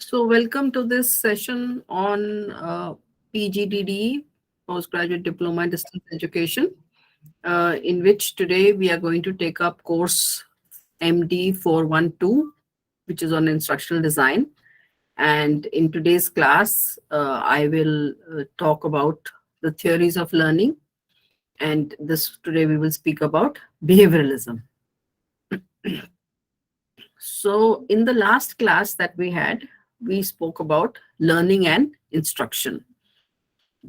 So, welcome to this session on PGDDE, Postgraduate Diploma in Distance Education, in which today we are going to take up course MD 412, which is on instructional design. And in today's class, I will talk about the theories of learning. And this today we will speak about behavioralism. So, in the last class that we had, we spoke about learning and instruction.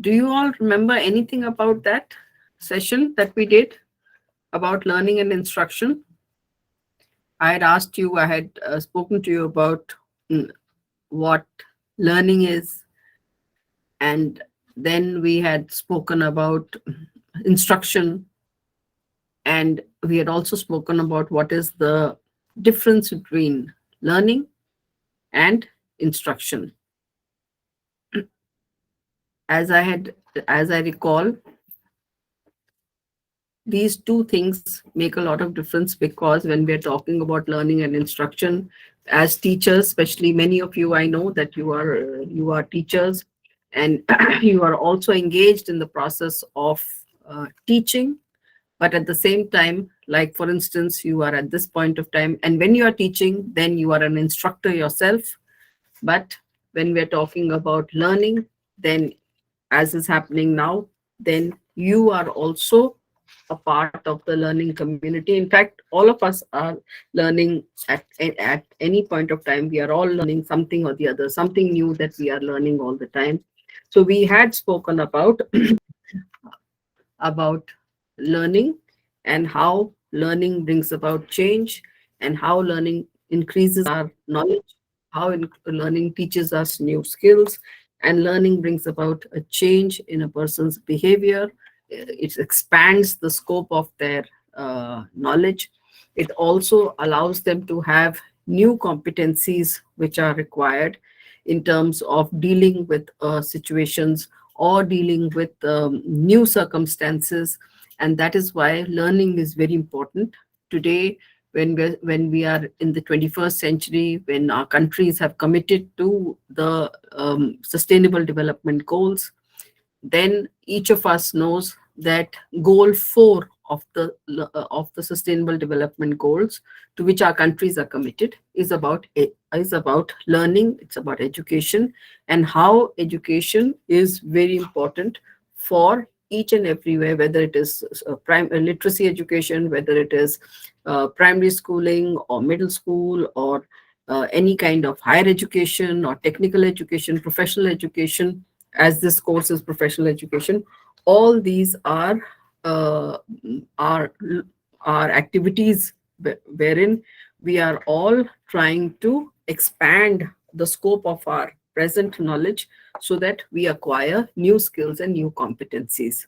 Do you all remember anything about that session that we did about learning and instruction? I had asked you, I had spoken to you about what learning is, and then we had spoken about instruction, and we had also spoken about what is the difference between learning and instruction. As I recall, these two things make a lot of difference, because when we're talking about learning and instruction, as teachers, especially many of you, I know that you are teachers, and you are also engaged in the process of teaching. But at the same time, like for instance, you are at this point of time, and when you are teaching, then you are an instructor yourself. But when we're talking about learning, then as is happening now, then you are also a part of the learning community. In fact, all of us are learning at any point of time. We are all learning something or the other, something new that we are learning all the time. So we had spoken about about learning and how learning brings about change, and how learning increases our knowledge, how learning teaches us new skills, and learning brings about a change in a person's behavior. It expands the scope of their knowledge. It also allows them to have new competencies which are required in terms of dealing with situations or dealing with new circumstances. And that is why learning is very important today, when we are in the 21st century, when our countries have committed to the sustainable development goals. Then each of us knows that goal 4 of the sustainable development goals, to which our countries are committed, is about learning. It's about education, and how education is very important for each and everywhere, whether it is literacy education, whether it is primary schooling or middle school, or any kind of higher education or technical education, professional education, as this course is professional education. All these are uh, are activities wherein we are all trying to expand the scope of our present knowledge, so that we acquire new skills and new competencies.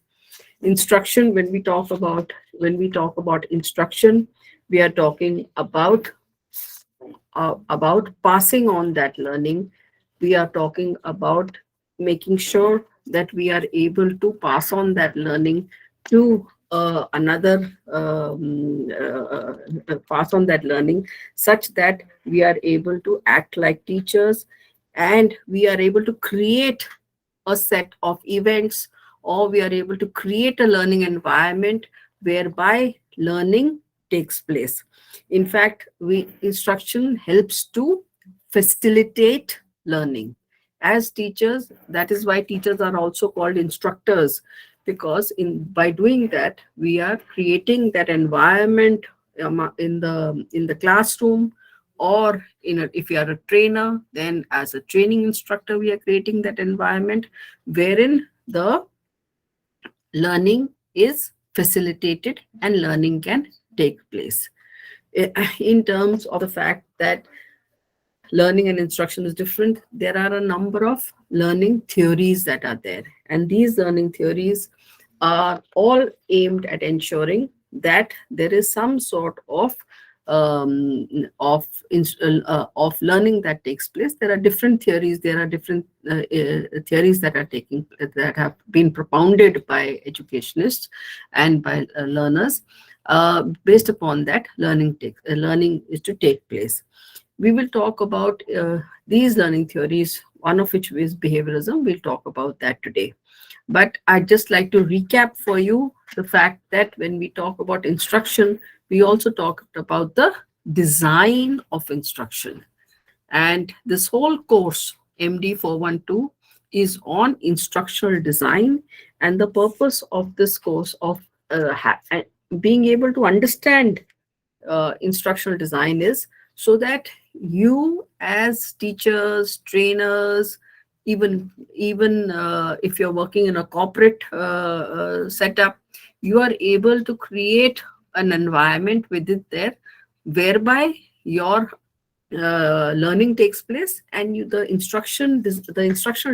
Instruction, when we talk about instruction, we are talking about passing on that learning. We are talking about making sure that we are able to pass on that learning to another pass on that learning, such that we are able to act like teachers, and we are able to create a set of events, or we are able to create a learning environment whereby learning takes place. In fact, instruction helps to facilitate learning. As teachers, that is why teachers are also called instructors, because by doing that, we are creating that environment in the classroom, or if you are a trainer, then as a training instructor, we are creating that environment wherein the learning is facilitated and learning can take place. In terms of the fact that learning and instruction is different, there are a number of learning theories that are there. And these learning theories are all aimed at ensuring that there is some sort of learning that takes place. There are different theories. There are different theories that have been propounded by educationists and by learners. Based upon that, learning is to take place. We will talk about these learning theories, one of which is behaviorism. We'll talk about that today. But I'd just like to recap for you the fact that when we talk about instruction, we also talked about the design of instruction. And this whole course, MD 412, is on instructional design. And the purpose of this course of being able to understand instructional design is so that you as teachers, trainers, even if you're working in a corporate setup, you are able to create an environment with it there whereby your learning takes place, and the instructional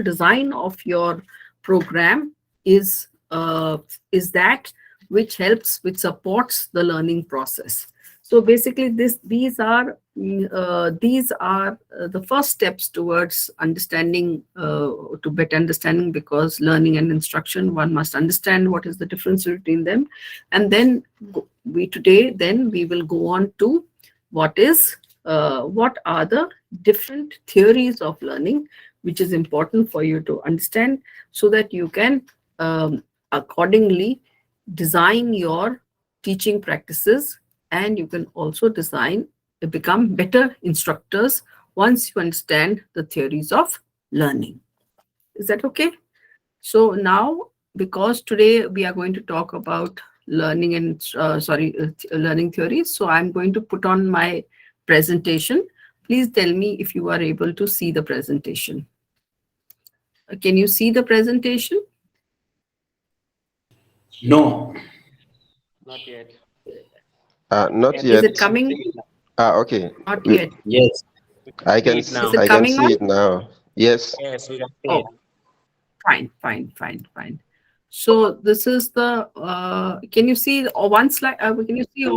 design of your program is that which supports the learning process. So basically these are the first steps towards understanding, to better understanding, because learning and instruction, one must understand what is the difference between them. And then we will go on to what are the different theories of learning, which is important for you to understand, so that you can accordingly design your teaching practices, and you can also become better instructors once you understand the theories of learning. Is that okay? So now, because today we are going to talk about learning and learning theories, so I'm going to put on my presentation. Please tell me if you are able to see the presentation. Can you see the presentation? No. Not yet. Not Is yet. it coming? Okay. Not yet. Yes. I can See it now. Is it I can coming see on? it now. Yes. Yes, we can see Oh, it. fine. So this is the. Can you see one slide? Can you see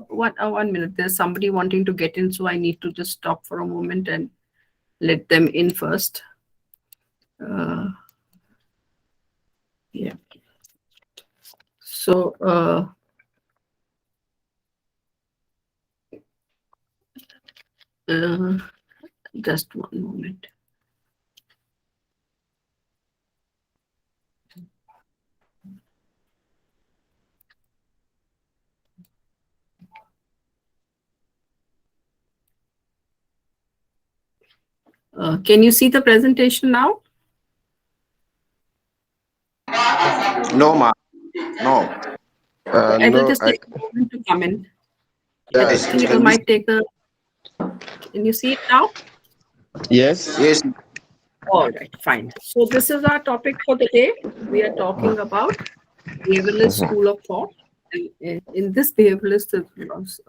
one minute? There's somebody wanting to get in, so I need to just stop for a moment and let them in first. Yeah. So just one moment. Can you see the presentation now? No, ma. No. It will No, just take a moment to come in. I Yes. think it might take a. Can you see it now? yes. Yes. All right, fine. So this is our topic for the day. We are talking about behavioralist school of thought. In this behavioralist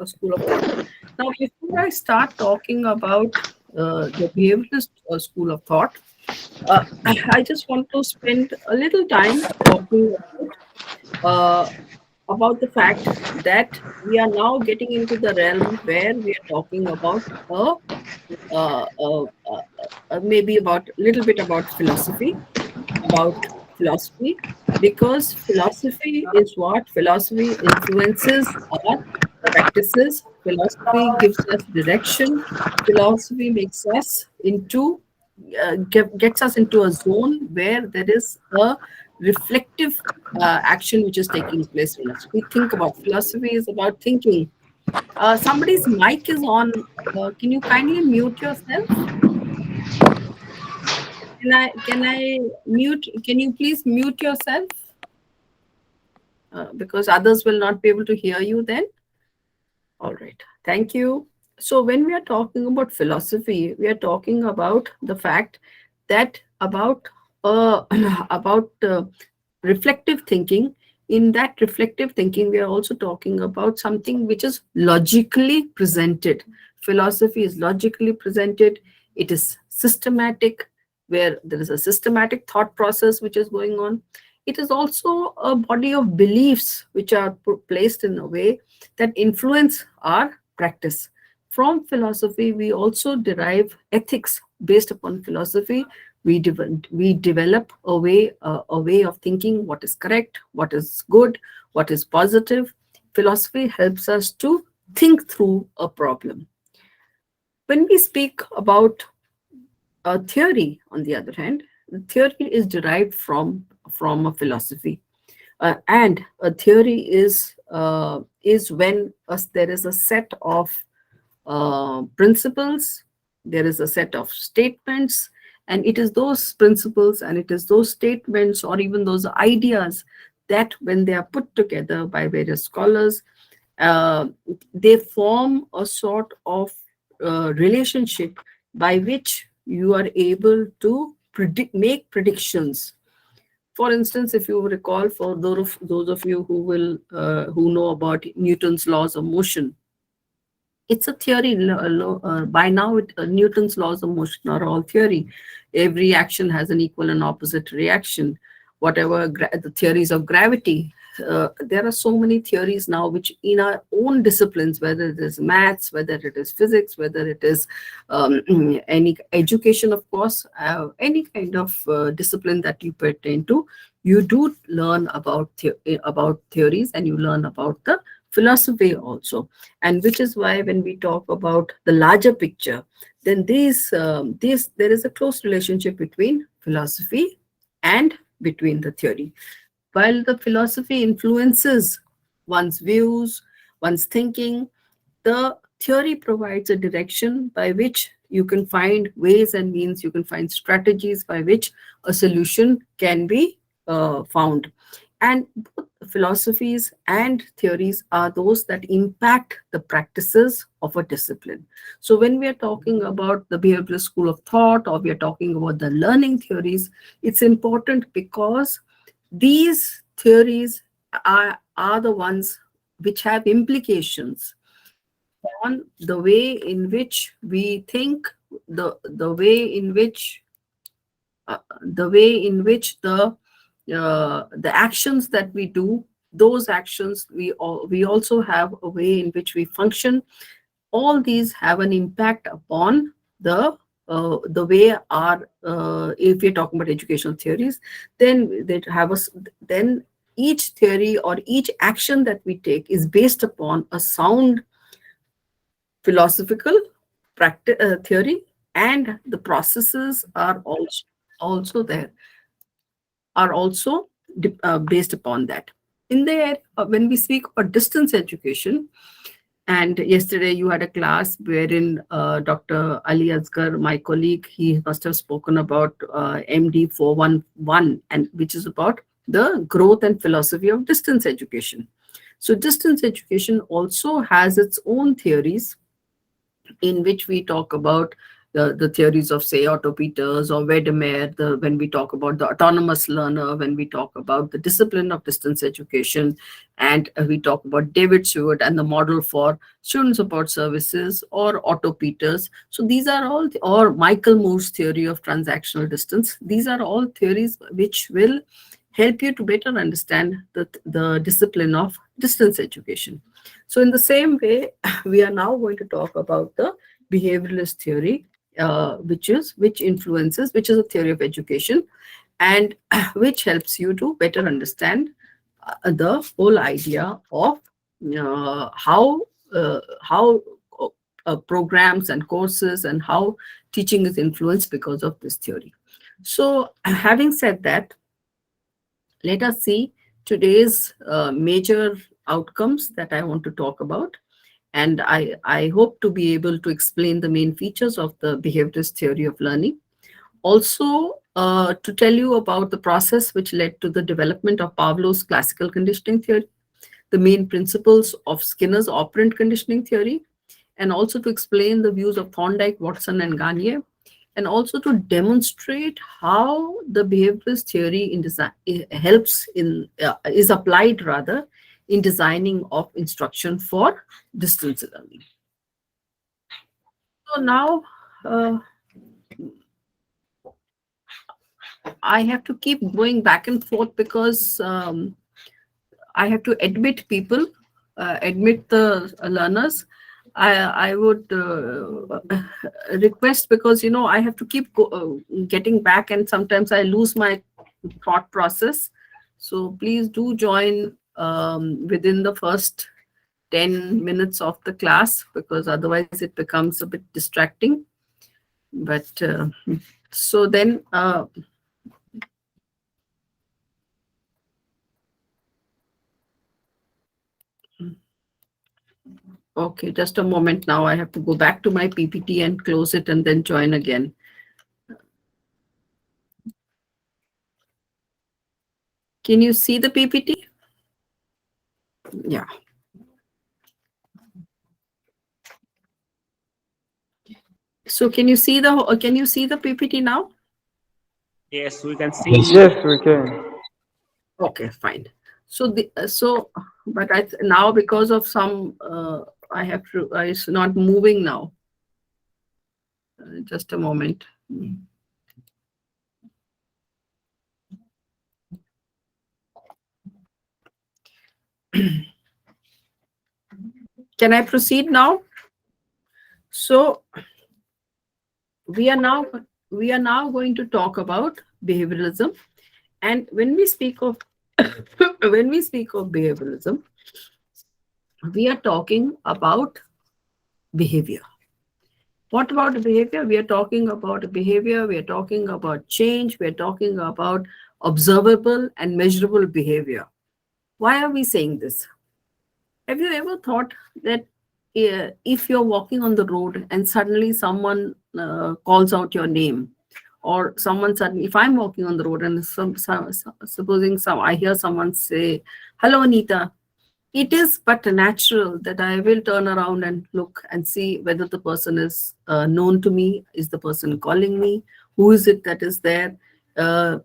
school of thought. Now, before I start talking about the behavioralist school of thought, I just want to spend a little time talking about the fact that we are now getting into the realm where we are talking about maybe about a little bit about philosophy, because philosophy is what philosophy influences our practices. Philosophy gives us direction. Philosophy makes us into gets us into a zone where there is a reflective action which is taking place in us. We think about philosophy is about thinking. Somebody's mic is on. Can you kindly mute yourself? Can I mute? Can you please mute yourself? Because others will not be able to hear you then. All right. Thank you. So when we are talking about philosophy, we are talking about the fact that about reflective thinking. In that reflective thinking, we are also talking about something which is logically presented. Philosophy is logically presented. It is systematic, where there is a systematic thought process which is going on. It is also a body of beliefs which are placed in a way that influence our practice. From philosophy, we also derive ethics based upon philosophy. We develop a way of thinking what is correct, what is good, what is positive. Philosophy helps us to think through a problem. When we speak about a theory, on the other hand, the theory is derived from a philosophy, and a theory is when there is a set of principles, there is a set of statements, and it is those principles and it is those statements or even those ideas that, when they are put together by various scholars, uh, they form a sort of relationship by which you are able to make predictions. For instance, if you recall, for those of you who know about Newton's laws of motion, it's a theory. By now, Newton's laws of motion are all theory. Every action has an equal and opposite reaction. Whatever the theories of gravity, there are so many theories now, which in our own disciplines, whether it is maths, whether it is physics, whether it is any education, of course, any kind of discipline that you pertain to, you do learn about theories, and you learn about the philosophy also. And which is why when we talk about the larger picture, then there is a close relationship between philosophy and between the theory. While the philosophy influences one's views, one's thinking, the theory provides a direction by which you can find ways and means, you can find strategies by which a solution can be found. And both philosophies and theories are those that impact the practices of a discipline. So when we are talking about the behavioral school of thought, or we are talking about the learning theories, it's important because these theories are the ones which have implications on the way in which we think, the way in which the actions that we do, those actions, we also have a way in which we function. All these have an impact upon the way our if we're talking about educational theories, then they have us then each theory or each action that we take is based upon a sound philosophical theory, and the processes are also there, are also based upon that. In there, when we speak about distance education, and yesterday you had a class wherein Dr. Ali Asgar, my colleague, he must have spoken about MD 411, and which is about the growth and philosophy of distance education. So distance education also has its own theories, in which we talk about the theories of, say, Otto Peters or Wedemeyer, when we talk about the autonomous learner, when we talk about the discipline of distance education, and we talk about David Stewart and the model for student support services, or Otto Peters. So these are all, or Michael Moore's theory of transactional distance. These are all theories which will help you to better understand the discipline of distance education. So in the same way, we are now going to talk about the behavioralist theory, which is a theory of education, and which helps you to better understand the whole idea of how programs and courses and how teaching is influenced because of this theory. So having said that, let us see today's major outcomes that I want to talk about. And I hope to be able to explain the main features of the behaviorist theory of learning. Also, to tell you about the process which led to the development of Pavlov's classical conditioning theory, the main principles of Skinner's operant conditioning theory, and also to explain the views of Thorndike, Watson, and Gagne, and also to demonstrate how the behaviorist theory in design is applied rather in designing of instruction for distance learning. So now I have to keep going back and forth because I have to admit people, admit the learners. I would request, because I have to keep getting back, and sometimes I lose my thought process. So please do join within the first 10 minutes of the class, because otherwise it becomes a bit distracting. But so then, okay, just a moment now. I have to go back to my PPT and close it and then join again. Can you see the PPT? Yeah. So can you see the PPT now? Yes, we can see. Yes, we can. Okay, fine. So but now because of some I have to, it's not moving now. Just a moment. Can I proceed now? So we are now going to talk about behavioralism, and when we speak of behavioralism, we are talking about behavior. What about behavior? We are talking about behavior, we are talking about change, we are talking about observable and measurable behavior. Why are we saying this? Have you ever thought that if you're walking on the road and suddenly someone calls out your name, or someone suddenly, if I'm walking on the road and supposing I hear someone say, "Hello, Anita," it is but natural that I will turn around and look and see whether the person is known to me. Is the person calling me? Who is it that is there? Uh,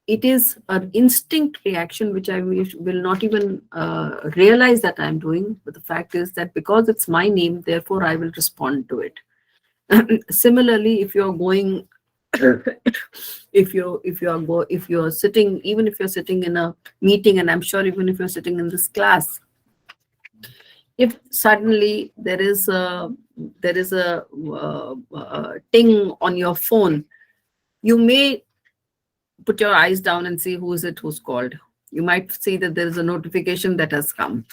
it is an instinct reaction which I will not even realize that I'm doing. But the fact is that because it's my name, therefore I will respond to it. Similarly, if you're going, if you're sitting, even if you're sitting in a meeting, and I'm sure even if you're sitting in this class, if suddenly there is a ting on your phone, you may put your eyes down and see who is it who's called. You might see that there is a notification that has come.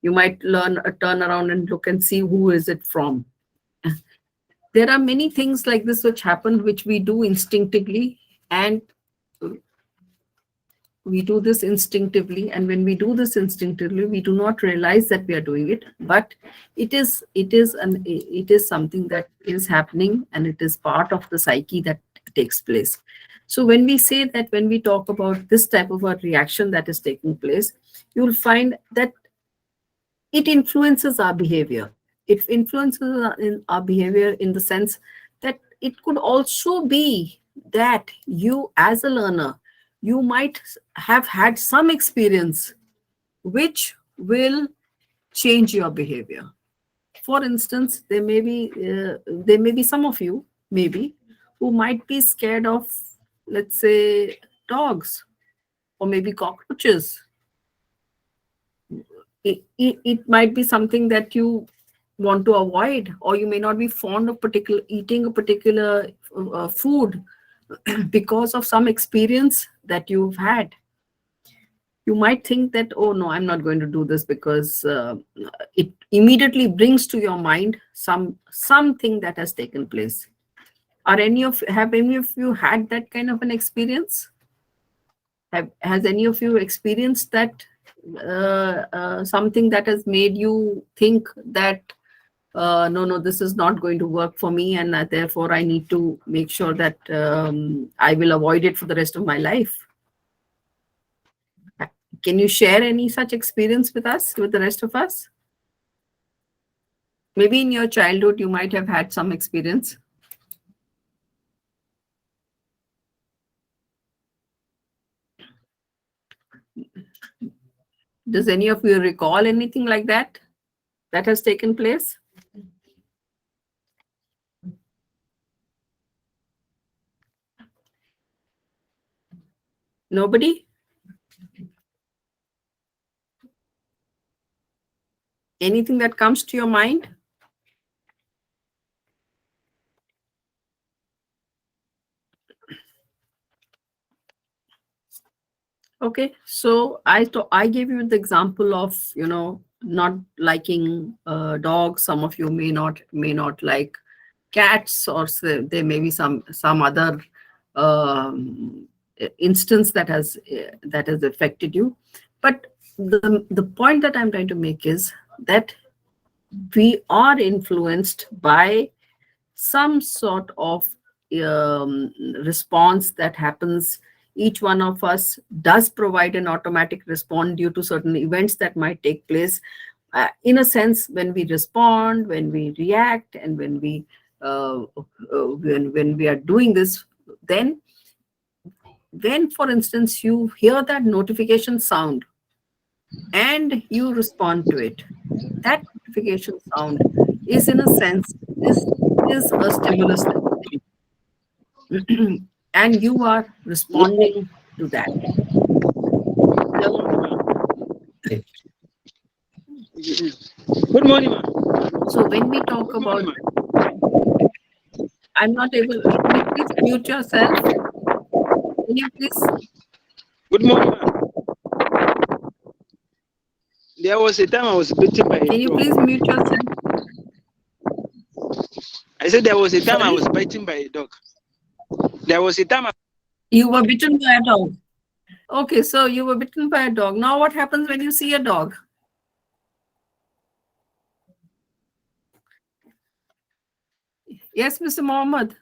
You might turn around and look and see who is it from. There are many things like this which happen, which we do instinctively, and we do this instinctively. And when we do this instinctively, we do not realize that we are doing it, but it is something that is happening, and it is part of the psyche that takes place. So when we say that, when we talk about this type of a reaction that is taking place, you will find that it influences our behavior. It influences our behavior in the sense that it could also be that you, as a learner, you might have had some experience which will change your behavior. For instance, there may be some of you, maybe, who might be scared of, let's say, dogs, or maybe cockroaches. It might be something that you want to avoid, or you may not be fond of eating a particular food because of some experience that you've had. You might think that, oh no, I'm not going to do this, because it immediately brings to your mind something that has taken place. Have any of you had that kind of an experience? Has any of you experienced that something that has made you think that no, this is not going to work for me, and therefore I need to make sure that I will avoid it for the rest of my life? Can you share any such experience with us, with the rest of us? Maybe in your childhood you might have had some experience. Does any of you recall anything like that has taken place? Nobody? Anything that comes to your mind? Okay, so I gave you the example of, not liking dogs. Some of you may not like cats, or there may be some other instance that has affected you. But the point that I'm trying to make is that we are influenced by some sort of response that happens. Each one of us does provide an automatic response due to certain events that might take place. In a sense, when we respond, when we react, and when we are doing this, then when, for instance, you hear that notification sound and you respond to it, that notification sound is, in a sense, is a stimulus that and you are responding to that. Hello? Good morning, ma'am. So when we talk Good morning, about, ma'am. I'm not able, can you please mute yourself? Can you please, Good morning, ma'am. There was a time I was bitten by a can you dog. please mute yourself? I said there was a time I Sorry? was bitten by a dog. There was a time You were bitten by a dog. Okay, so you were bitten by a dog. Now what happens when you see a dog? Yes, Mr. Mohammed.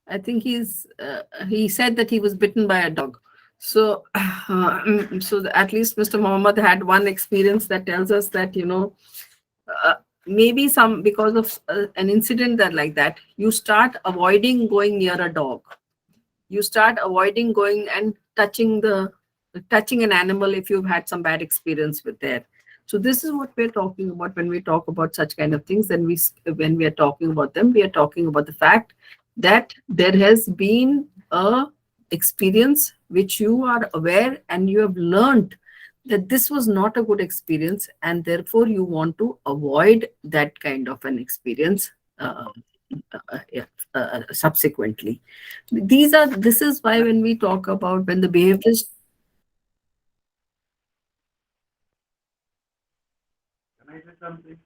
I think he said that he was bitten by a dog. So, so at least Mr. Mohammed had one experience that tells us that, uh, maybe some because of an incident that like that, you start avoiding going near a dog. You start avoiding going and touching an animal if you've had some bad experience with that. So this is what we're talking about when we talk about such kind of things. Then when we are talking about them, we are talking about the fact that there has been a experience which you are aware and you have learned that this was not a good experience, and therefore you want to avoid that kind of an experience yeah, subsequently. This is why when we talk about when the behaviors. Can I say something?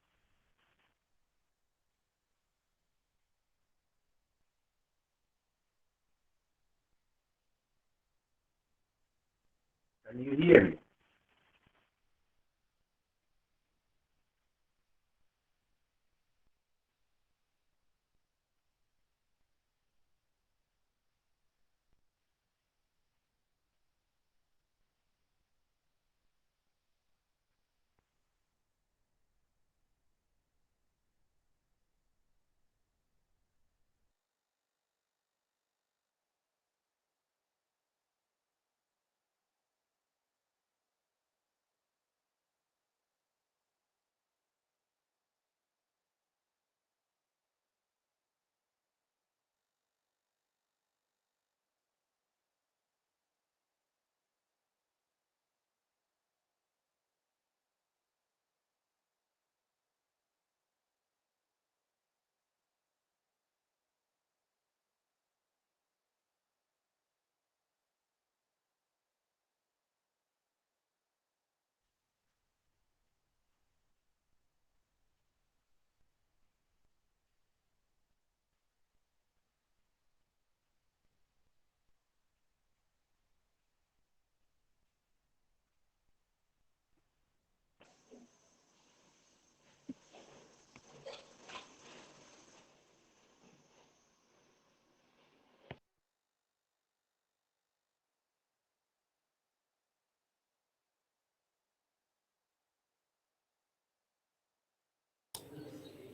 Can you hear me?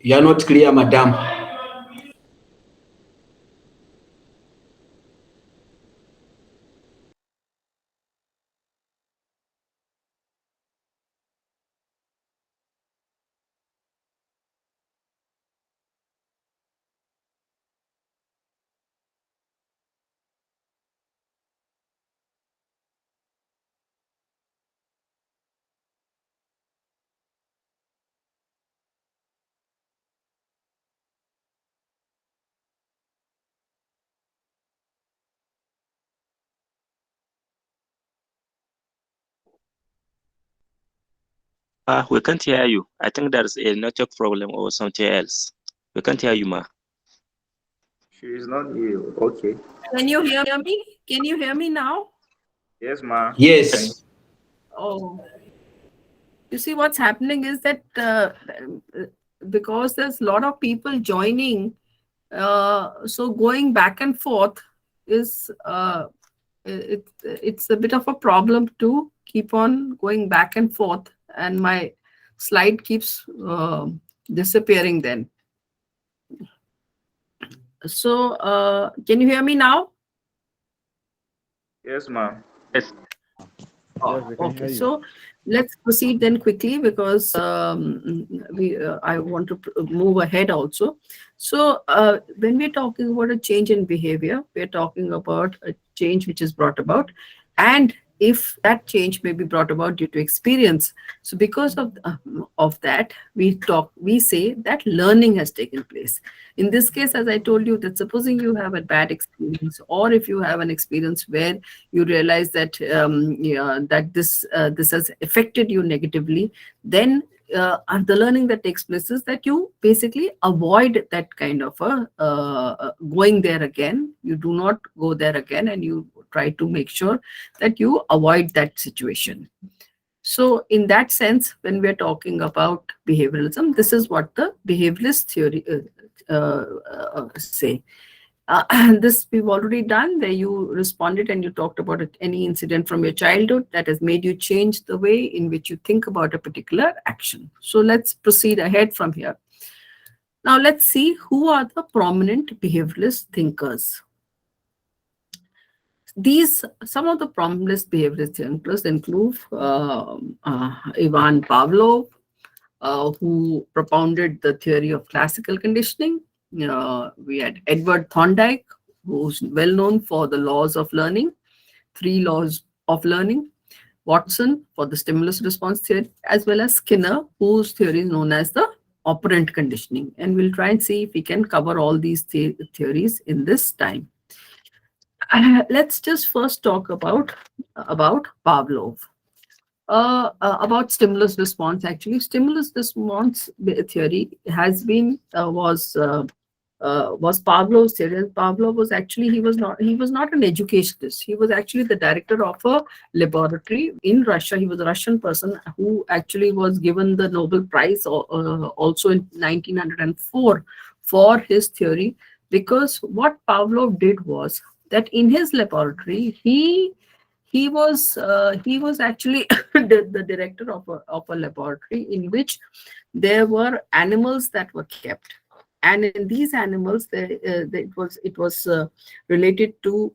You are not clear, madam. We can't hear you. I think there's a network problem or something else. We can't hear you, ma. She is not here. Okay. Can you hear me? Can you hear me now? Yes, ma. Yes. Oh, you see, what's happening is that because there's a lot of people joining, so going back and forth is it's a bit of a problem to keep on going back and forth, and my slide keeps disappearing then. So can you hear me now? Yes, ma. Yes. Okay, so let's proceed then quickly because I want to move ahead also. So when we're talking about a change in behavior, we're talking about a change which is brought about, and if that change may be brought about due to experience. So because of that, we say that learning has taken place. In this case, as I told you, that supposing you have a bad experience, or if you have an experience where you realize that yeah, that this has affected you negatively, then the learning that takes place is that you basically avoid that kind of a going there again. You do not go there again, and you try to make sure that you avoid that situation. So in that sense, when we're talking about behavioralism, this is what the behavioralist theory say. And this we've already done, where you responded and you talked about any incident from your childhood that has made you change the way in which you think about a particular action. So let's proceed ahead from here. Now let's see who are the prominent behavioralist thinkers. Some of the prominent behavioralist thinkers include Ivan Pavlov, who propounded the theory of classical conditioning. We had Edward Thorndike, who's well known for the laws of learning, 3 laws of learning. Watson for the stimulus response theory, as well as Skinner, whose theory is known as the operant conditioning. And we'll try and see if we can cover all these theories in this time. Let's just first talk about Pavlov. About stimulus response, actually, stimulus response theory has been was Pavlov's theory. And Pavlov was actually he was not an educationist. He was actually the director of a laboratory in Russia. He was a Russian person who actually was given the Nobel Prize also in 1904 for his theory, because what Pavlov did was that in his laboratory he was actually the director of a laboratory in which there were animals that were kept, and in these animals it was related to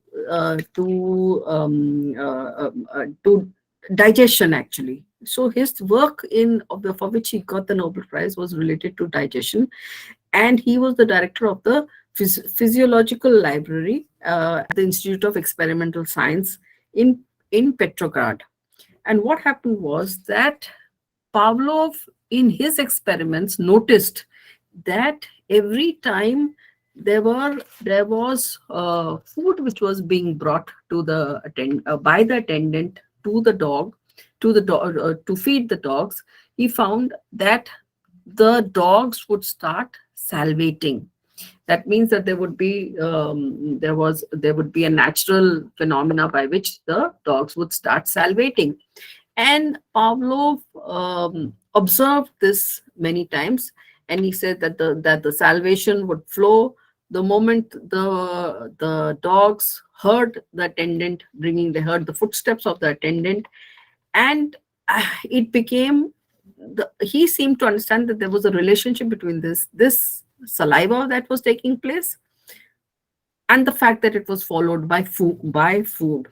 digestion actually. So his work for which he got the Nobel Prize was related to digestion, and he was the director of the physiological library at the Institute of Experimental Science in Petrograd. And what happened was that Pavlov, in his experiments, noticed that every time there was food which was being brought to by the attendant to the dog to feed the dogs, he found that the dogs would start salivating. That means that there would be a natural phenomena by which the dogs would start salivating. And Pavlov observed this many times, and he said that the salivation would flow the moment the dogs heard the attendant bringing. They heard the footsteps of the attendant, and it became. He seemed to understand that there was a relationship between this saliva that was taking place and the fact that it was followed by food.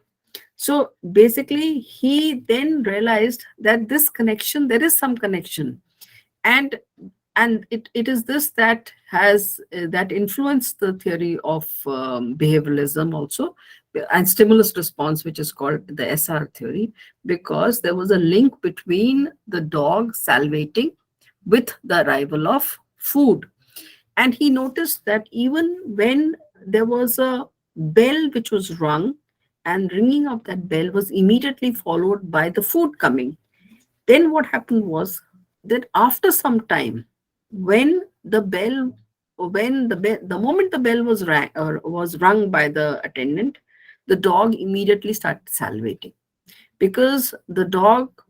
So basically, he then realized that there is some connection, and it is this that has that influenced the theory of behavioralism also, and stimulus response, which is called the SR theory, because there was a link between the dog salivating with the arrival of food. And he noticed that even when there was a bell which was rung, and ringing of that bell was immediately followed by the food coming, then what happened was then after some time, when the bell, the moment the bell was rang or was rung by the attendant, the dog immediately started salivating, because the dog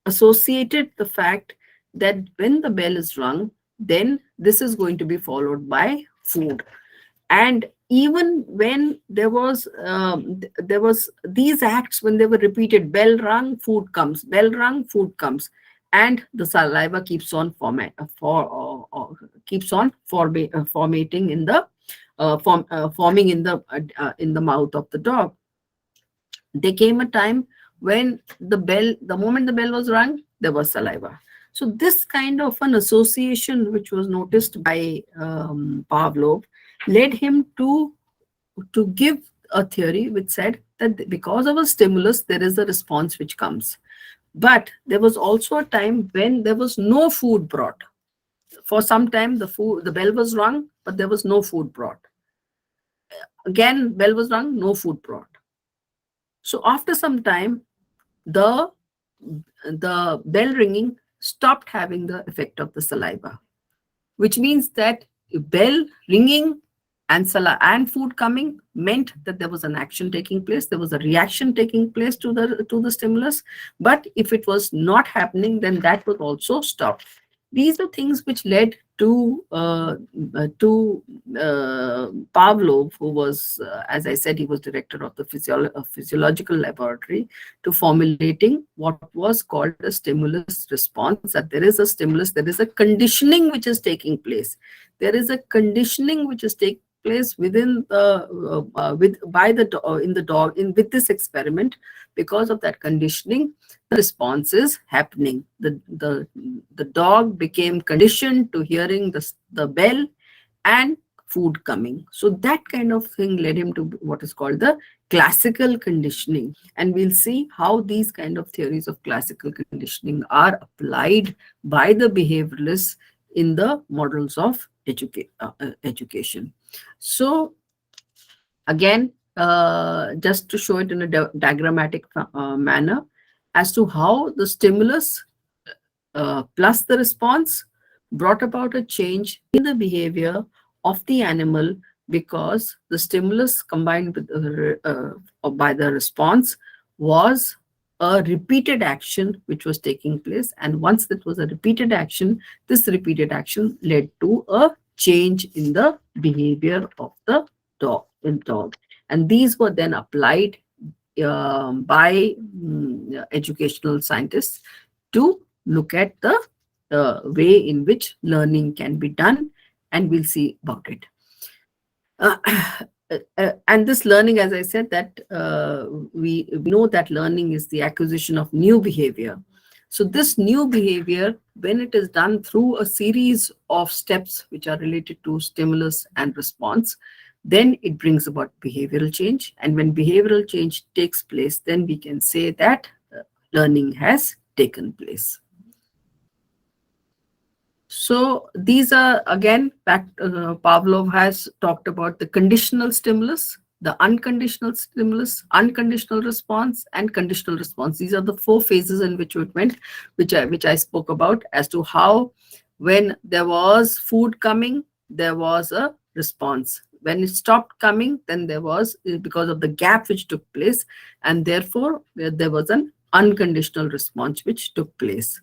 associated the fact that when the bell is rung, then this is going to be followed by food. And even when there was these acts, when they were repeated, bell rung, food comes, bell rung, food comes, and the saliva keeps on keeps on formating in the forming in the mouth of the dog. There came a time when the moment the bell was rung, there was saliva. So this kind of an association, which was noticed by Pavlov, led him to give a theory which said that because of a stimulus, there is a response which comes. But there was also a time when there was no food brought. For some time, the bell was rung, but there was no food brought. Again, bell was rung, no food brought. So after some time, the bell ringing stopped having the effect of the saliva, which means that bell ringing and food coming meant that there was an action taking place, there was a reaction taking place to the stimulus. But if it was not happening, then that was also stopped. These are things which led to Pavlov, who was, as I said, he was director of the physiological laboratory, to formulating what was called a stimulus response. That there is a stimulus, there is a conditioning which is taking place. There is a conditioning which is taking place within with this experiment. Because of that conditioning, the response is happening. The dog became conditioned to hearing the bell and food coming. So that kind of thing led him to what is called the classical conditioning. And we'll see how these kind of theories of classical conditioning are applied by the behavioralists in the models of education. So again, just to show it in a diagrammatic manner as to how the stimulus plus the response brought about a change in the behavior of the animal, because the stimulus combined with by the response was a repeated action which was taking place. And once that was a repeated action, this repeated action led to a change in the behavior of the dog. And these were then applied by educational scientists to look at the way in which learning can be done, and we'll see about it. And this learning, as I said, that we know that learning is the acquisition of new behavior. So this new behavior, when it is done through a series of steps which are related to stimulus and response, then it brings about behavioral change. And when behavioral change takes place, then we can say that learning has taken place. So these are, again, Pavlov has talked about the conditional stimulus, the unconditional stimulus, unconditional response, and conditional response. These are the 4 phases in which it went, which I spoke about, as to how when there was food coming, there was a response. When it stopped coming, then there was, because of the gap which took place, and therefore there was an unconditional response which took place.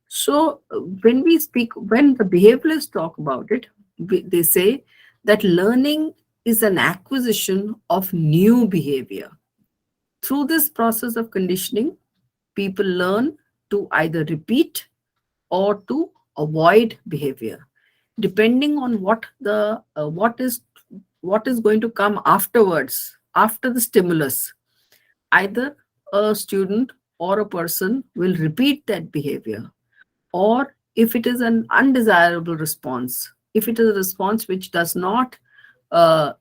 So when the behavioralists talk about it, they say that learning is an acquisition of new behavior. Through this process of conditioning, people learn to either repeat or to avoid behavior, depending on what is going to come afterwards, after the stimulus. Either a student or a person will repeat that behavior, or if it is an undesirable response, if it is a response which does not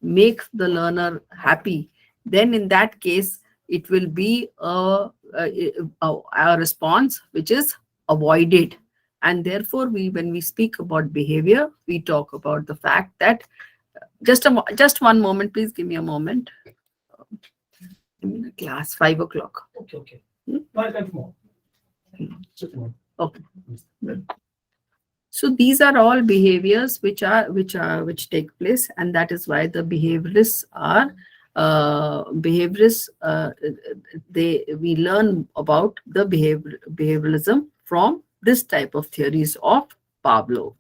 make the learner happy, then in that case, it will be a response which is avoided. And therefore, when we speak about behavior, we talk about the fact that, just one moment, please give me a moment. I'm in a class, 5 o'clock. Okay. No, I can't more. Okay. So these are all behaviors which take place, and that is why the behaviorists are we learn about the behavioralism from this type of theories of Pavlov.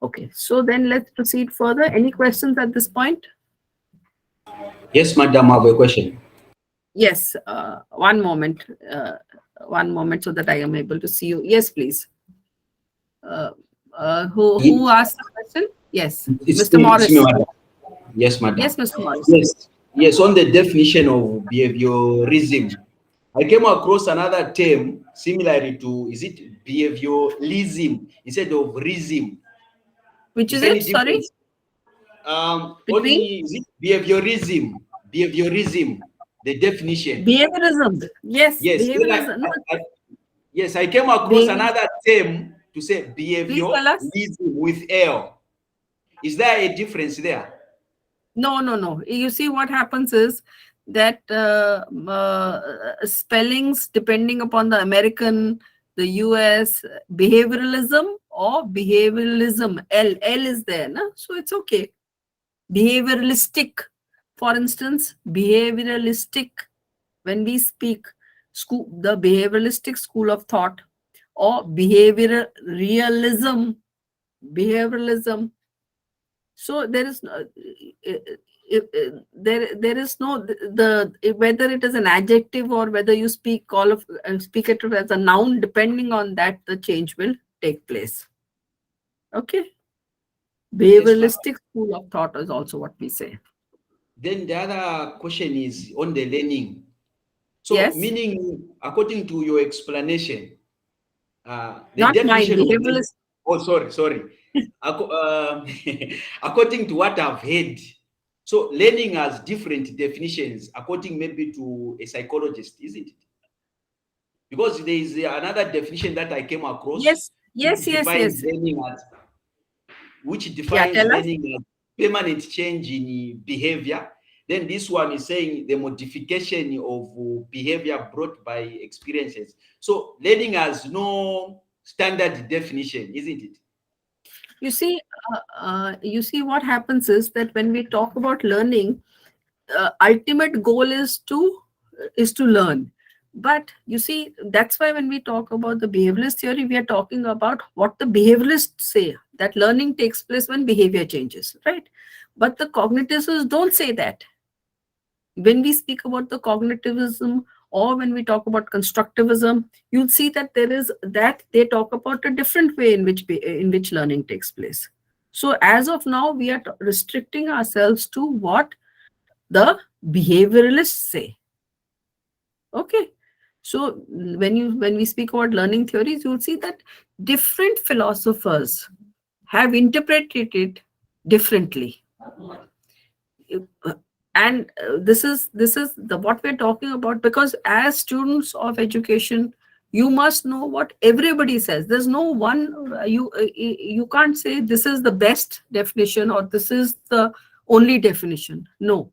Okay, so then let's proceed further. Any questions at this point? Yes, madam, I have a question. Yes, one moment, so that I am able to see you. Yes, please. Who asked the question? Yes, It's Mr. Morris. me, madam. Yes, madam. Yes, Mr. Morris. Yes, on the definition of behaviorism, I came across another term similarly to, is it behaviorism instead of rism? Which is any it? Sorry? difference? Between? Only, is it behaviorism? Behaviorism, the definition. Behaviorism. Yes, Yes. behaviorism. Yes, I came across another term to say behaviorism with L. Is there a difference there? No. You see, what happens is that spellings, depending upon the American, the US, behavioralism or behavioralism, L is there, no? So it's okay. Behavioralistic, for instance, behavioralistic, when we speak, the behavioralistic school of thought, or behavioralism. So there is no, there is no whether it is an adjective or whether you speak it as a noun, depending on that the change will take place. Okay. Behavioralistic school of thought is also what we say. Then the other question is on the learning. So yes, meaning, according to your explanation, the not definition mine, of sorry. According to what I've heard, so learning has different definitions according maybe to a psychologist, isn't it? Because there is another definition that I came across. Yes. Learning as, which defines learning as permanent change in behavior. Then this one is saying the modification of behavior brought by experiences. So learning has no standard definition, isn't it? You see, what happens is that when we talk about learning, ultimate goal is to learn. But you see, that's why when we talk about the behaviorist theory, we are talking about what the behaviorists say, that learning takes place when behavior changes, right? But the cognitivists don't say that. When we speak about the cognitivism, or when we talk about constructivism, you'll see that they talk about a different way in which learning takes place. So as of now, we are restricting ourselves to what the behavioralists say. Okay. So when we speak about learning theories, you'll see that different philosophers have interpreted it differently. And this is what we're talking about, because as students of education, you must know what everybody says. There's no one, you can't say this is the best definition or this is the only definition. No,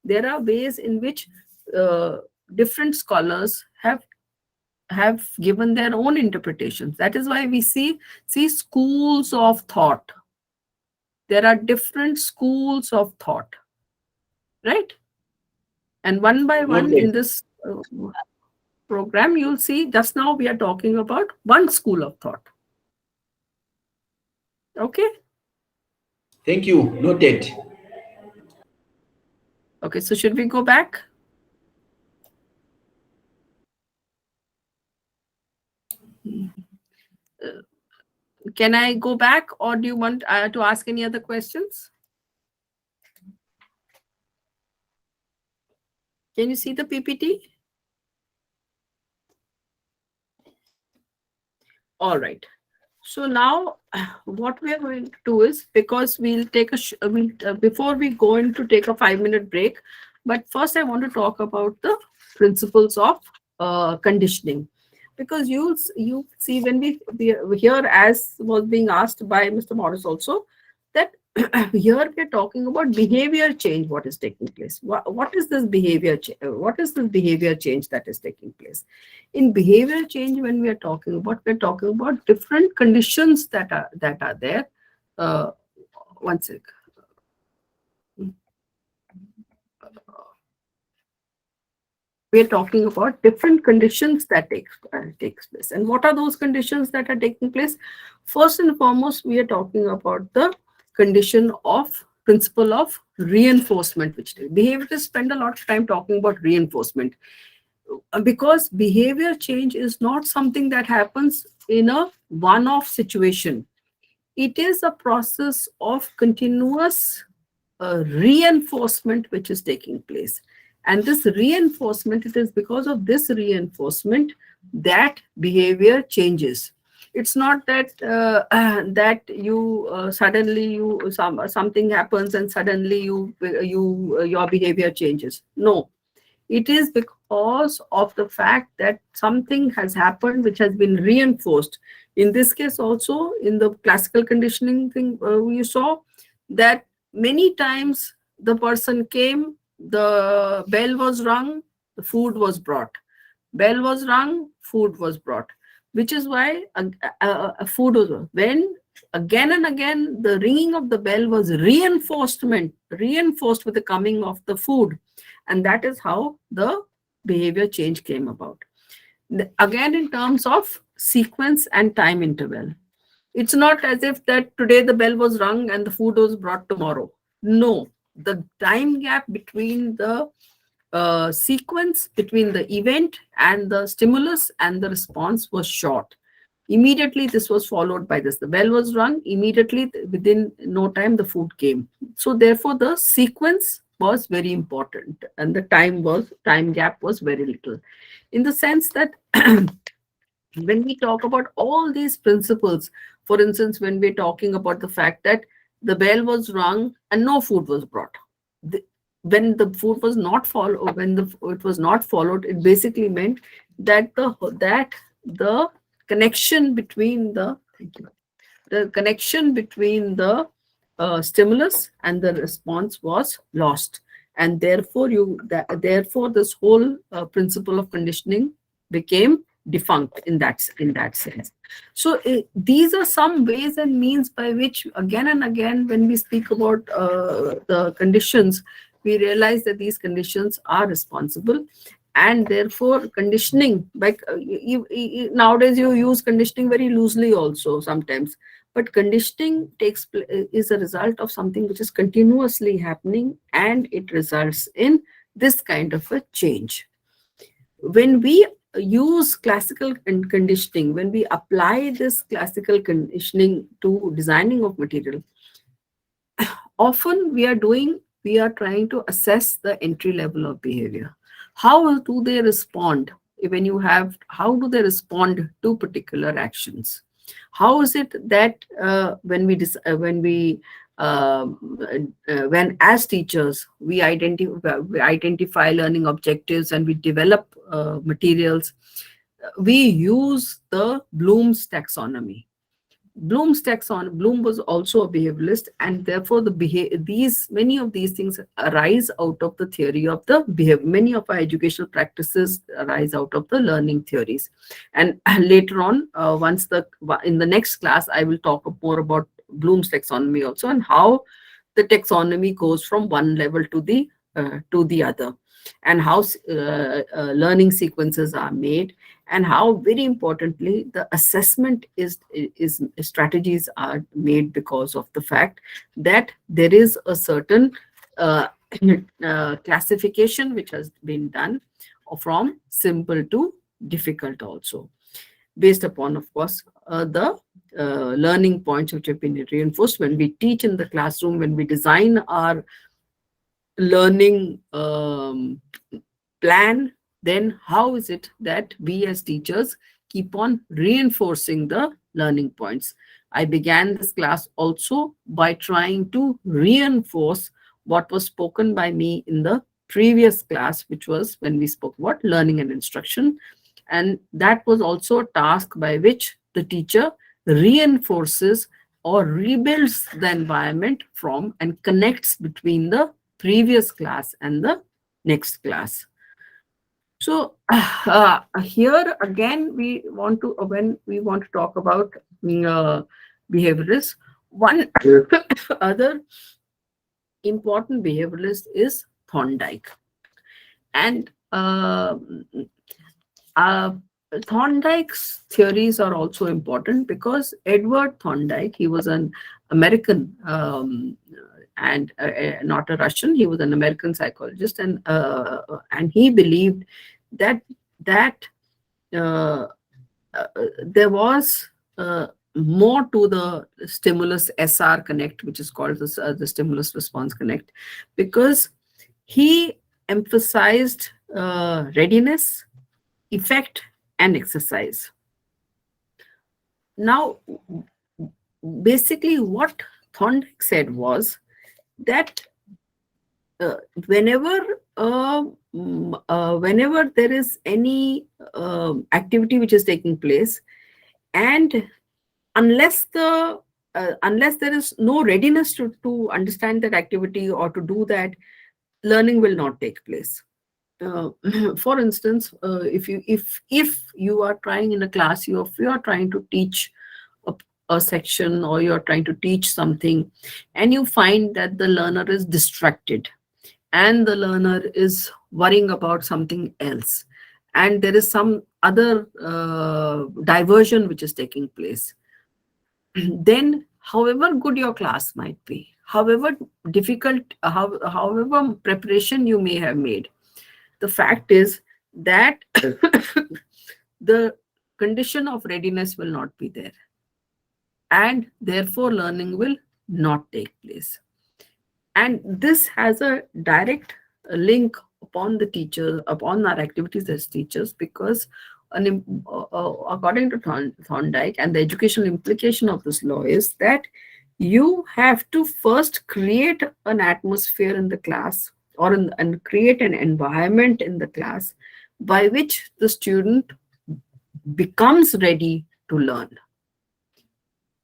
there are ways in which different scholars have given their own interpretations. That is why we see schools of thought. There are different schools of thought, right? And one by one in this program, you'll see just now we are talking about one school of thought. Okay. Thank you. Noted. Okay, so should we go back? Can I go back, or do you want to ask any other questions? Can you see the PPT? All right. So now what we are going to do is, because we'll take before we go into take a 5-minute break, but first I want to talk about the principles of conditioning. Because you see, when we here, as was being asked by Mr. Morris also, that here we are talking about behavior change, what is taking place. What is this behavior what is this behavior change that is taking place? In behavior change, when we are talking about, we're talking about different conditions that are there. One sec. We're talking about different conditions that takes place. And what are those conditions that are taking place? First and foremost, we are talking about the condition of principle of reinforcement, which behaviorists spend a lot of time talking about reinforcement, because behavior change is not something that happens in a one-off situation. It is a process of continuous reinforcement which is taking place. And this reinforcement, it is because of this reinforcement that behavior changes. It's not that that you suddenly something happens and suddenly your behavior changes. No, it is because of the fact that something has happened which has been reinforced. In this case also, in the classical conditioning thing, we saw that many times the person came, the bell was rung, the food was brought. Bell was rung, food was brought, which is why a food was brought. When again and again the ringing of the bell was reinforced with the coming of the food, and that is how the behavior change came about. Again, in terms of sequence and time interval, it's not as if that today the bell was rung and the food was brought tomorrow. No, the time gap between the sequence, between the event and the stimulus and the response was short. Immediately this was followed by this. The bell was rung, immediately within no time the food came. So therefore the sequence was very important and the time gap was very little. In the sense that when we talk about all these principles, for instance, when we're talking about the fact that the bell was rung and no food was brought, when the food was not followed, it was not followed, it basically meant that the connection between the connection between the stimulus and the response was lost, and therefore therefore this whole principle of conditioning became defunct in that sense. So these are some ways and means by which again and again when we speak about the conditions, we realize that these conditions are responsible, and therefore conditioning, like nowadays you use conditioning very loosely also sometimes, but conditioning is a result of something which is continuously happening, and it results in this kind of a change. When we use classical conditioning, when we apply this classical conditioning to designing of material, often we are trying to assess the entry level of behavior. How do they respond how do they respond to particular actions? How is it that when as teachers we identify learning objectives and we develop materials, we use the Bloom's taxonomy. Bloom was also a behavioralist, and therefore many of these things arise out of the theory of the behavior. Many of our educational practices arise out of the learning theories. And later on, in the next class, I will talk more about Bloom's taxonomy also, and how the taxonomy goes from one level to the other, and how learning sequences are made, and how very importantly the assessment strategies are made, because of the fact that there is a certain classification which has been done from simple to difficult also, based upon, of course, the learning points which have been reinforced when we teach in the classroom, when we design our learning plan. Then how is it that we as teachers keep on reinforcing the learning points? I began this class also by trying to reinforce what was spoken by me in the previous class, which was when we spoke about learning and instruction. And that was also a task by which the teacher reinforces or rebuilds the environment from and connects between the previous class and the next class. So here again, when we want to talk about behaviorists, one other important behavioralist is Thorndike. And Thorndike's theories are also important because Edward Thorndike, he was an American and not a Russian. He was an American psychologist, and he believed that uh, there was more to the stimulus SR connect, which is called the stimulus response connect, because he emphasized readiness, effect, and exercise. Now, basically, what Thorndike said was that whenever there is any activity which is taking place, and unless there is no readiness to understand that activity or to do that, learning will not take place. For instance, if you are trying in a class, if you are trying to teach a section, or you're trying to teach something, and you find that the learner is distracted and the learner is worrying about something else, and there is some other diversion which is taking place, then however good your class might be, however difficult, however preparation you may have made, the fact is that the condition of readiness will not be there, and therefore learning will not take place. And this has a direct link upon the teachers, upon our activities as teachers, because according to Thorndike, and the educational implication of this law is that you have to first create an atmosphere in the class, and create an environment in the class by which the student becomes ready to learn,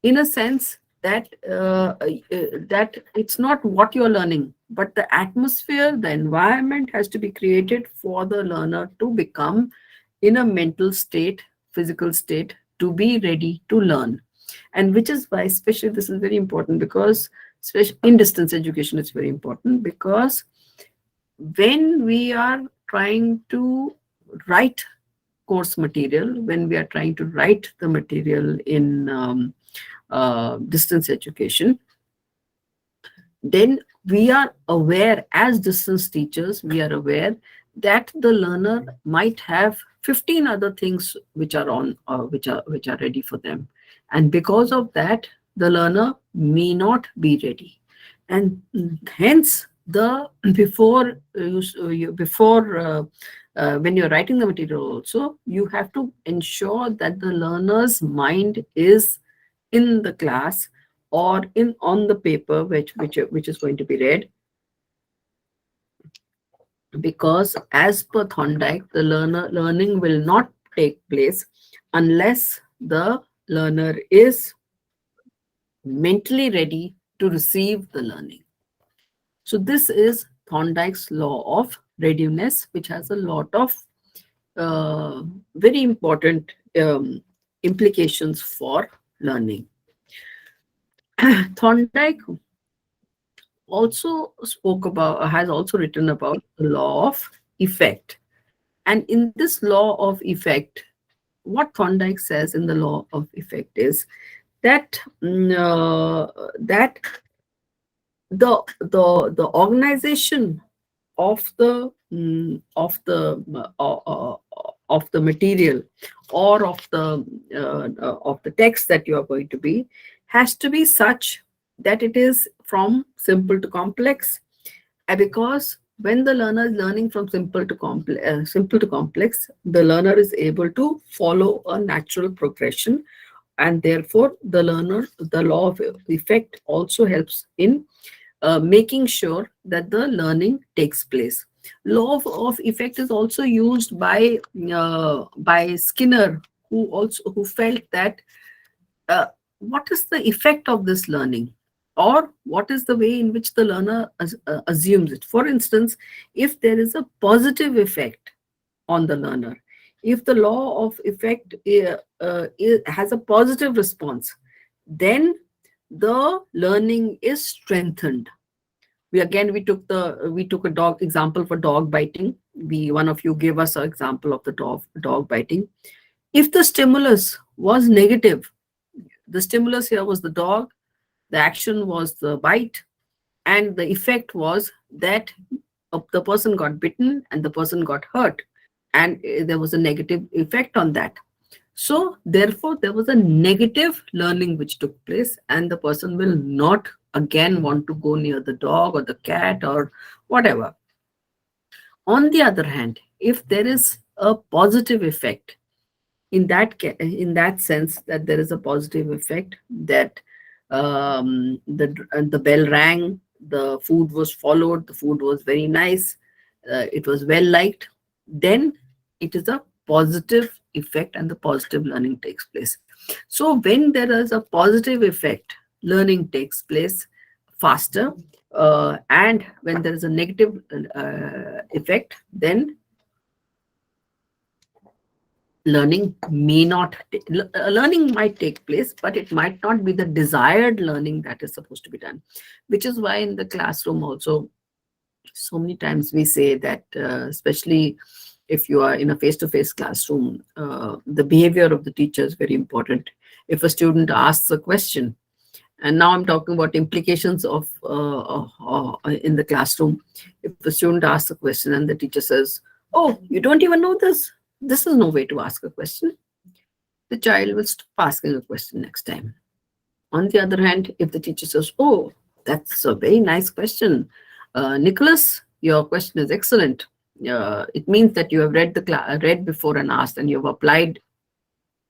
in a sense that that it's not what you're learning, but the atmosphere, the environment has to be created for the learner to become in a mental state, physical state, to be ready to learn. And which is why, especially this is very important, because especially in distance education, it's very important, because when we are trying to write course material, when we are trying to write the material in distance education, then we are aware, as distance teachers, we are aware that the learner might have 15 other things which are on, which are ready for them, and because of that, the learner may not be ready, and hence the when you're writing the material also, you have to ensure that the learner's mind is in the class or on the paper which is going to be read, because as per Thorndike, the learning will not take place unless the learner is mentally ready to receive the learning. So this is Thorndike's law of readiness, which has a lot of very important implications for learning. Thorndike also has also written about the law of effect. And in this law of effect, what Thorndike says in the law of effect is that that the organization of the material, or of the text that you are going to be, has to be such that it is from simple to complex, because when the learner is learning from simple to complex, the learner is able to follow a natural progression, and therefore the law of effect also helps in making sure that the learning takes place. Law of effect is also used by Skinner, who felt that what is the effect of this learning, or what is the way in which the learner assumes it. For instance, if there is a positive effect on the learner, if the law of effect has a positive response, then the learning is strengthened. We took a dog example for dog biting. One of you gave us an example of the dog biting. If the stimulus was negative, the stimulus here was the dog, the action was the bite, and the effect was that the person got bitten and the person got hurt, and there was a negative effect on that. So therefore there was a negative learning which took place, and the person will not again want to go near the dog or the cat or whatever. On the other hand, if there is a positive effect, in that sense, that there is a positive effect, that the bell rang, the food was followed, the food was very nice, it was well liked, then it is a positive effect and the positive learning takes place. So when there is a positive effect, learning takes place faster, and when there is a negative effect, then learning might take place, but it might not be the desired learning that is supposed to be done. Which is why in the classroom also, so many times we say that, especially if you are in a face-to-face classroom, the behavior of the teacher is very important. If a student asks a question, and now I'm talking about implications of in the classroom. If a student asks a question and the teacher says, "Oh, you don't even know this? This is no way to ask a question," the child will stop asking a question next time. On the other hand, if the teacher says, "Oh, that's a very nice question. Nicholas, your question is excellent. It means that you have read before and asked, and you have applied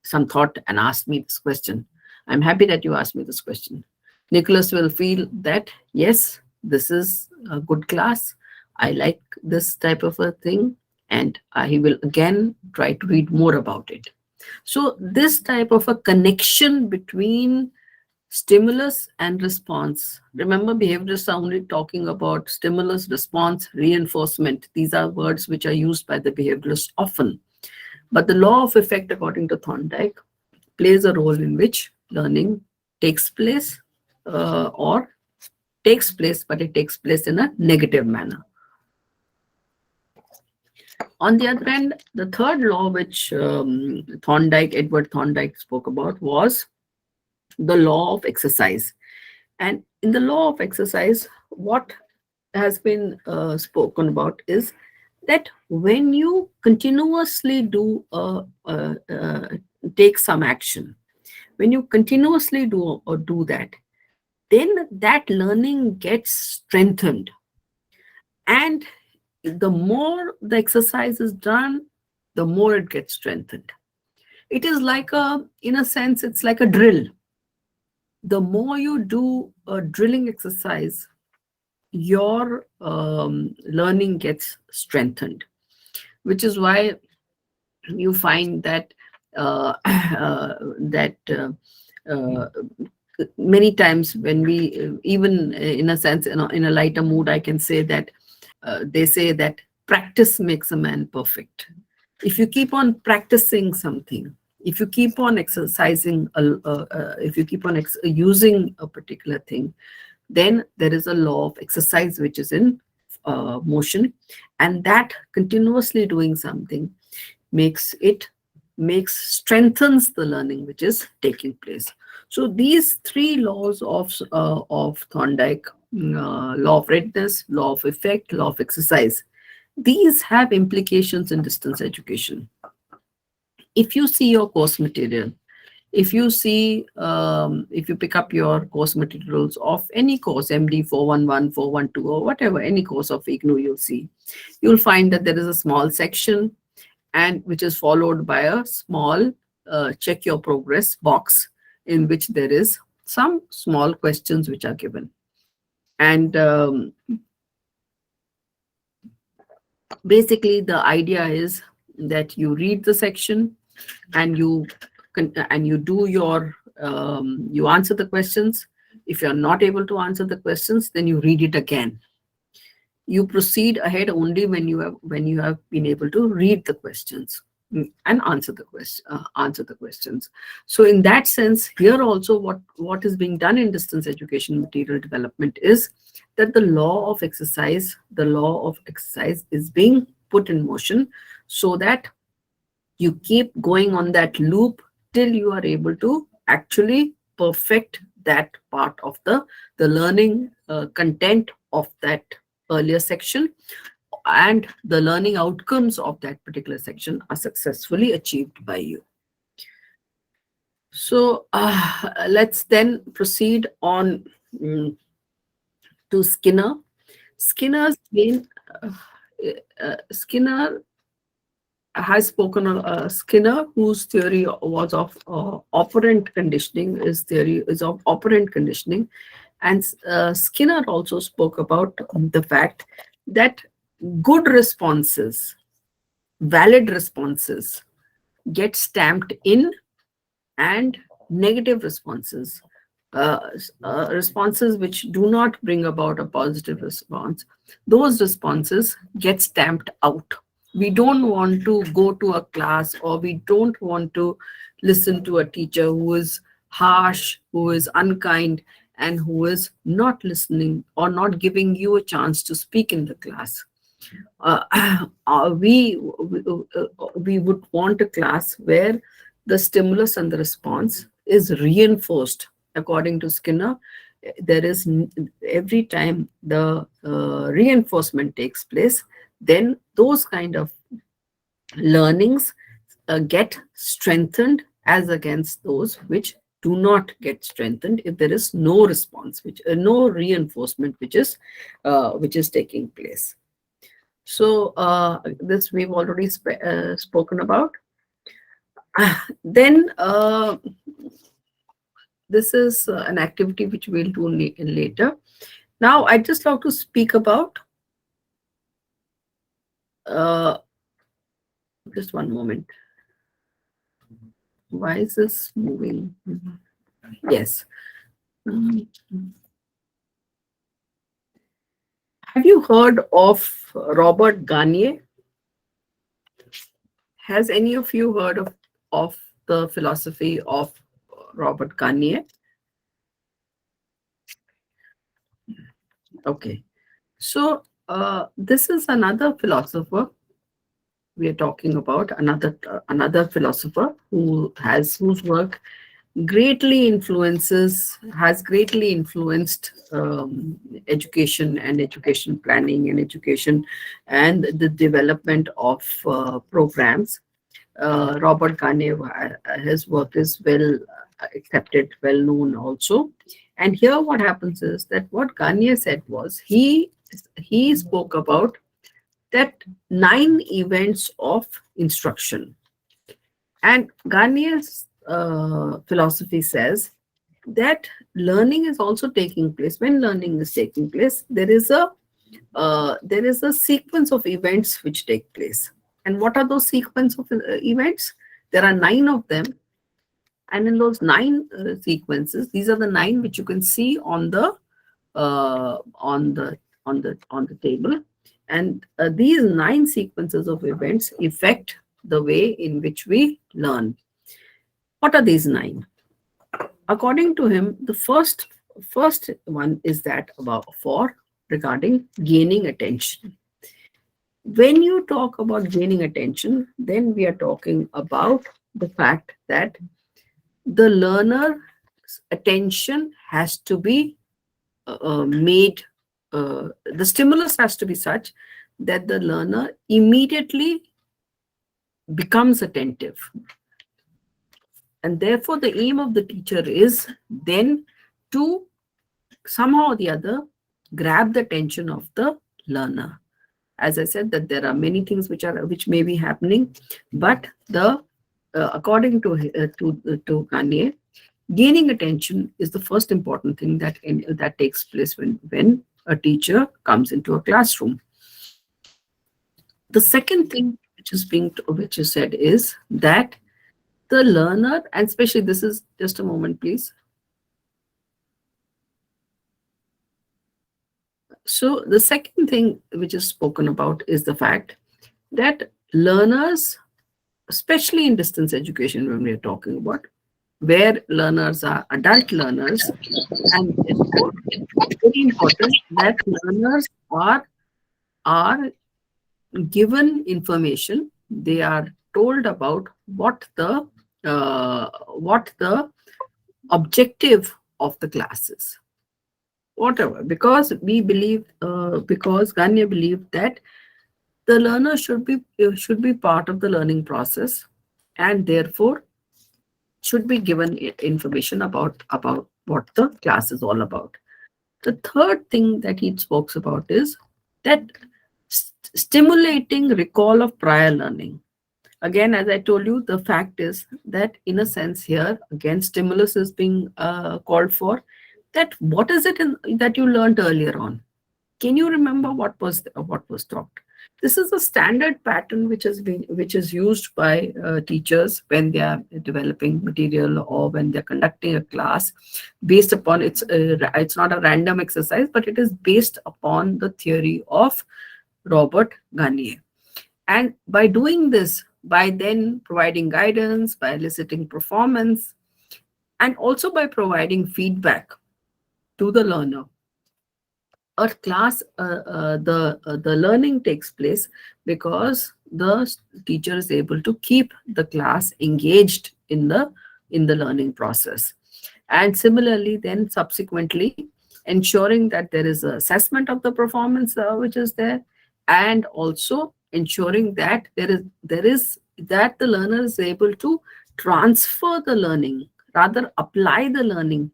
some thought and asked me this question. I'm happy that you asked me this question." Nicholas will feel that, yes, this is a good class. I like this type of a thing, and he will again try to read more about it. So this type of a connection between stimulus and response. Remember, behaviorists are only talking about stimulus, response, reinforcement. These are words which are used by the behaviorists often. But the law of effect, according to Thorndike, plays a role in which learning takes place, but it takes place in a negative manner. On the other hand, the third law which Edward Thorndike spoke about was the law of exercise. And in the law of exercise, what has been spoken about is that when you continuously take some action, when you continuously do that, then that learning gets strengthened. And the more the exercise is done, the more it gets strengthened. It is like in a sense, it's like a drill. The more you do a drilling exercise, your learning gets strengthened, which is why you find that many times when we, even in a sense, in a lighter mood, I can say that they say that practice makes a man perfect. If you keep on practicing something, if you keep on exercising, if you keep on using a particular thing, then there is a law of exercise which is in motion, and that continuously doing something strengthens the learning which is taking place. So these three laws of Thorndike, law of readiness, law of effect, law of exercise, these have implications in distance education. If you see your course material, if you pick up your course materials of any course, MD 411, 412, or whatever, any course of IGNOU, you'll find that there is a small section, and which is followed by a small check your progress box, in which there is some small questions which are given. And basically the idea is that you read the section and you do your you answer the questions. If you're not able to answer the questions, then you read it again. You proceed ahead only when you have been able to read the questions and answer the questions. So in that sense, here also what is being done in distance education material development is that the law of exercise is being put in motion, so that you keep going on that loop till you are able to actually perfect that part of the learning content of that earlier section, and the learning outcomes of that particular section are successfully achieved by you. So let's then proceed on to Skinner. Skinner's main Skinner has spoken on Skinner, whose theory was of operant conditioning. His theory is of operant conditioning. And Skinner also spoke about the fact that good responses, valid responses, get stamped in, and negative responses, responses which do not bring about a positive response, those responses get stamped out. We don't want to go to a class, or we don't want to listen to a teacher who is harsh, who is unkind, and who is not listening or not giving you a chance to speak in the class. We would want a class where the stimulus and the response is reinforced. According to Skinner, there is every time the reinforcement takes place, then those kind of learnings get strengthened as against those which do not get strengthened if there is no response, which no reinforcement which is taking place. So this we've already spoken about. Then this is an activity which we'll do later. Now I'd just like to speak about just one moment. Why is this moving? Yes. Have you heard of Robert Garnier? Has any of you heard of the philosophy of Robert Garnier? Okay. So this is another philosopher we are talking about, another philosopher whose work has greatly influenced education and education planning and education and the development of programs. Robert Garnier, his work is well accepted, well known also. And here what happens is that what Garnier said was, he spoke about that 9 events of instruction. And Garnier's philosophy says that learning is also taking place. When learning is taking place, there is a sequence of events which take place. And what are those sequence of events? There are 9 of them. And in those 9 sequences, these are the 9 which you can see on the table. And these 9 sequences of events affect the way in which we learn. What are these 9? According to him, the first one is that regarding gaining attention. When you talk about gaining attention, then we are talking about the fact that the learner's attention has to be the stimulus has to be such that the learner immediately becomes attentive. And therefore, the aim of the teacher is then to somehow or the other grab the attention of the learner. As I said, that there are many things which may be happening, but according to Garnier, gaining attention is the first important thing that takes place when a teacher comes into a classroom. The second thing which is said is that the learner, and especially this is just a moment, please. So the second thing which is spoken about is the fact that learners, especially in distance education, when we are talking about, where learners are adult learners, and therefore it's very important that learners are given information. They are told about what the objective of the class is, whatever, because we believe, because Ganya believed that the learner should be part of the learning process, and therefore should be given information about what the class is all about. The third thing that he talks about is that stimulating recall of prior learning. Again, as I told you, the fact is that in a sense here, again, stimulus is being called for. That what is it that you learned earlier on? Can you remember what was taught? This is a standard pattern which is used by teachers when they are developing material or when they're conducting a class, based upon it's not a random exercise, but it is based upon the theory of Robert Garnier. And by doing this, by then providing guidance, by eliciting performance, and also by providing feedback to the learner, a class, the learning takes place because the teacher is able to keep the class engaged in the learning process. And similarly, then subsequently ensuring that there is an assessment of the performance which is there, and also ensuring that there is that the learner is able to transfer the learning, rather apply the learning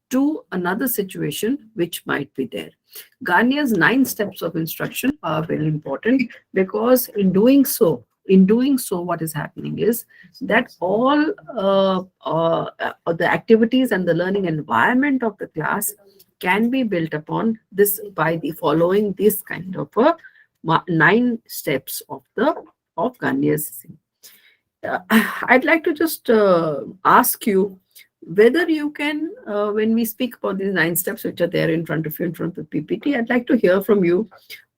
to another situation which might be there. Garnier's 9 steps of instruction are very important, because in doing so, what is happening is that all the activities and the learning environment of the class can be built upon this by the following this kind of 9 steps of Garnier's. I'd like to just ask you whether you can, when we speak about these 9 steps which are there in front of you, in front of the PPT, I'd like to hear from you.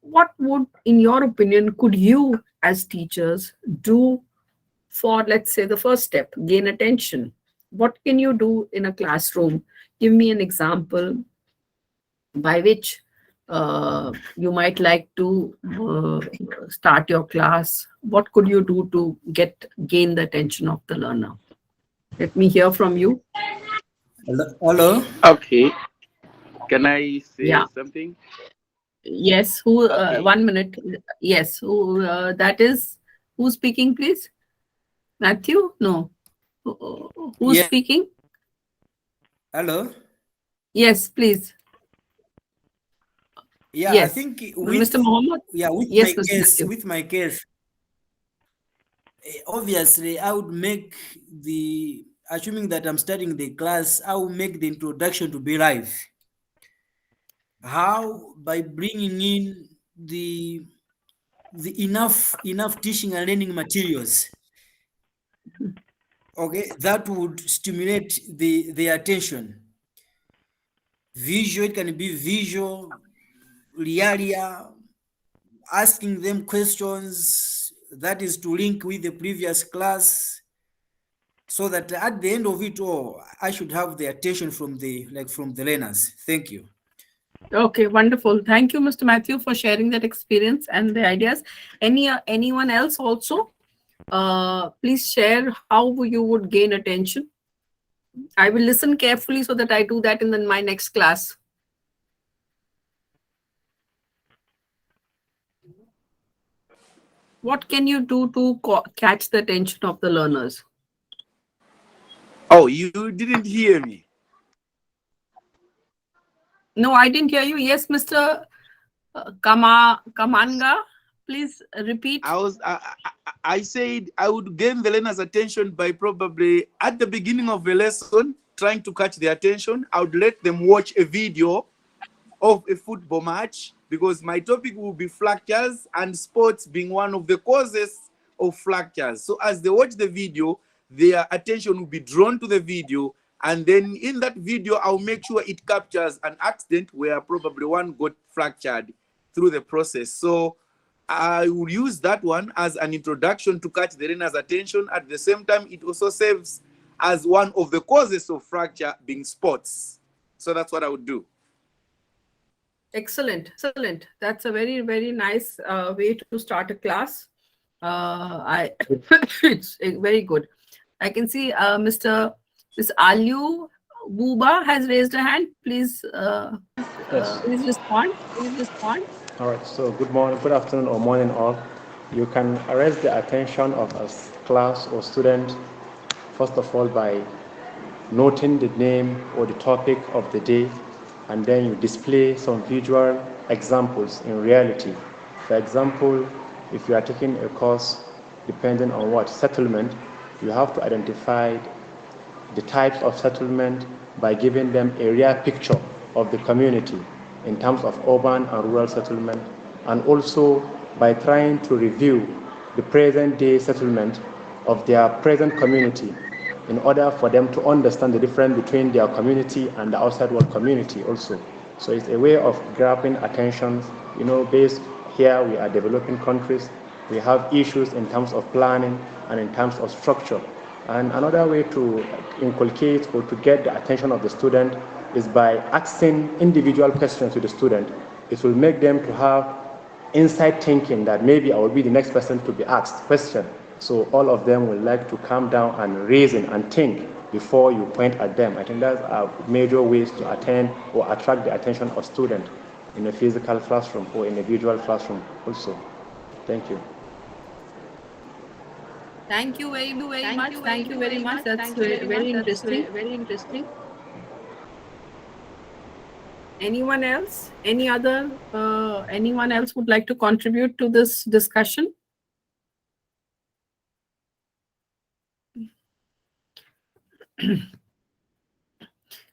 What would, in your opinion, could you as teachers do for, let's say, the first step, gain attention? What can you do in a classroom? Give me an example by which you might like to start your class. What could you do to gain the attention of the learner? Let me hear from you. Hello. Okay. Can I say something? Yes. Who? Okay. 1 minute. Yes. Who? That is who's speaking, please? Matthew? No. Who's speaking? Hello. Yes, please. Yeah, yes. I think Mr. Mohammed. Yes, with my case, obviously I would make assuming that I'm starting the class, I will make the introduction to be live. How? By bringing in the enough teaching and learning materials. Okay, that would stimulate the attention. Visual, it can be visual, realia, asking them questions, that is to link with the previous class, so that at the end of it all, I should have the attention from the learners. Thank you. Okay, wonderful. Thank you, Mr. Matthew, for sharing that experience and the ideas. Anyone else also? Please share how you would gain attention. I will listen carefully so that I do that in my next class. What can you do to catch the attention of the learners? Oh, you didn't hear me? No, I didn't hear you. Yes, Mr. Kamanga, please repeat. I said I would gain the learner's attention by probably at the beginning of the lesson, trying to catch their attention. I would let them watch a video of a football match, because my topic will be fractures, and sports being one of the causes of fractures. So as they watch the video, their attention will be drawn to the video, and then in that video, I'll make sure it captures an accident where probably one got fractured through the process. So I will use that one as an introduction to catch the learner's attention. At the same time, it also serves as one of the causes of fracture being sports. So that's what I would do. Excellent, excellent. That's a very, very nice way to start a class. It's very good. I can see Miss Aliu Buba has raised a hand. Please, please respond. Please respond. All right, so good morning, good afternoon or morning all. You can arrest the attention of a class or student, first of all, by noting the name or the topic of the day, and then you display some visual examples in reality. For example, if you are taking a course depending on what settlement, you have to identify the types of settlement by giving them a real picture of the community in terms of urban and rural settlement, and also by trying to review the present day settlement of their present community in order for them to understand the difference between their community and the outside world community also. So it's a way of grabbing attention, you know, based here we are developing countries, we have issues in terms of planning and in terms of structure. And another way to inculcate or to get the attention of the student is by asking individual questions to the student. It will make them to have inside thinking that maybe I will be the next person to be asked question. So all of them will like to calm down and reason and think before you point at them. I think that's a major ways to attend or attract the attention of students in a physical classroom or in a visual classroom also. Thank you. Thank you very much. Thank you very much. That's very interesting. Very interesting. Anyone else? Any other? Anyone else would like to contribute to this discussion?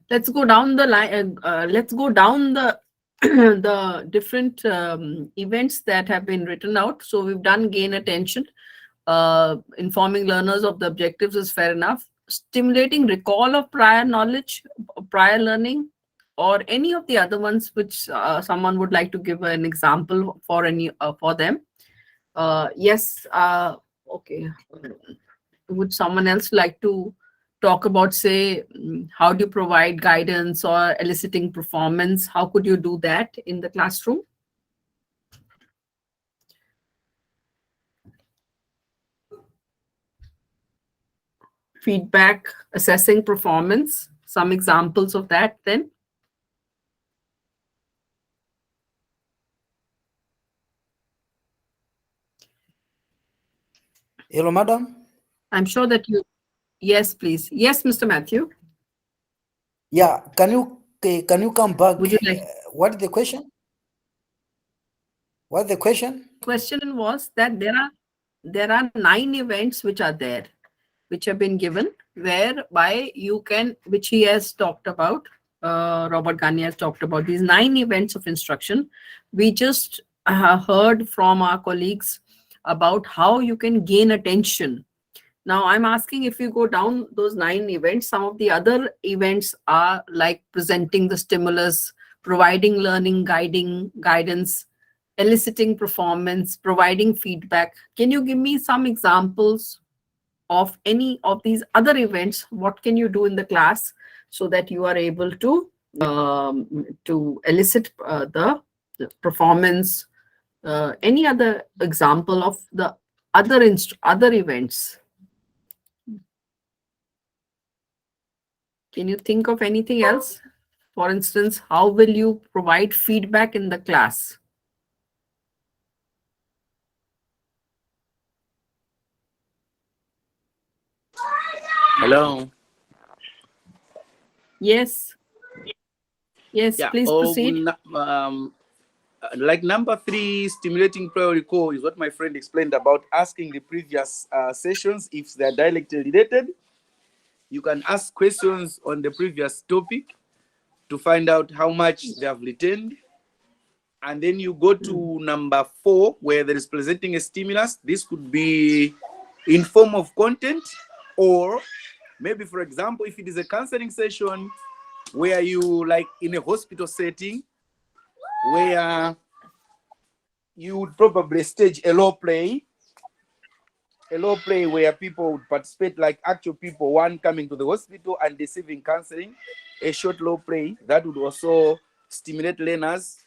Let's go down the line. Let's go down the the different events that have been written out. So we've done gain attention. Informing learners of the objectives is fair enough. Stimulating recall of prior knowledge, prior learning, or any of the other ones which someone would like to give an example for any for them. Yes. Okay. Would someone else like to talk about, say, how do you provide guidance or eliciting performance? How could you do that in the classroom? Feedback, assessing performance, some examples of that then. Hello, madam. I'm sure that you, yes, please. Yes, Mr. Matthew. Yeah, can you come back? Would you like? What is the question? What the question? The question was that there are 9 events which are there, which have been given, whereby you can, which he has talked about, Robert Gani has talked about these 9 events of instruction. We just heard from our colleagues about how you can gain attention. Now I'm asking, if you go down those 9 events, some of the other events are like presenting the stimulus, providing learning, guidance, eliciting performance, providing feedback. Can you give me some examples of any of these other events? What can you do in the class so that you are able to elicit the performance? Any other example of the other events? Can you think of anything else? For instance, how will you provide feedback in the class? Hello. Yes. Yes, Yeah. please proceed. Like number 3, stimulating prior recall is what my friend explained about asking the previous sessions if they're directly related. You can ask questions on the previous topic to find out how much they have retained. And then you go to number 4, where there is presenting a stimulus. This could be in form of content, Or maybe, for example, if it is a counseling session where you, like in a hospital setting, where you would probably stage a role play where people would participate, like actual people, one coming to the hospital and receiving counseling, a short role play that would also stimulate learners.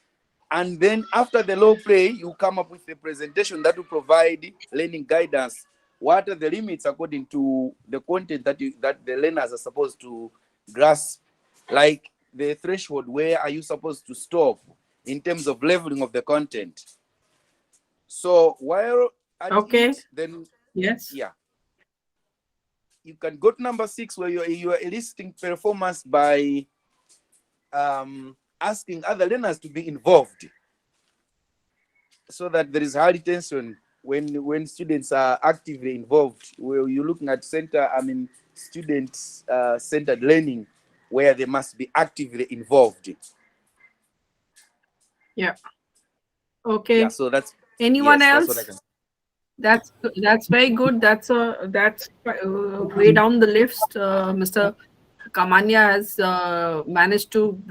And then after the role play, you come up with a presentation that will provide learning guidance. What are the limits according to the content that the learners are supposed to grasp? Like the threshold, where are you supposed to stop in terms of leveling of the content? So while at it, then Yes. yeah, you can go to number 6, where you are eliciting performance by asking other learners to be involved, so that there is high retention when students are actively involved. Where you're looking at students centered learning, where they must be actively involved. Yeah. Okay. Yeah. So that's anyone yes, else? that's what I can. That's very good. That's way down the list. Mr. Kamanya has managed to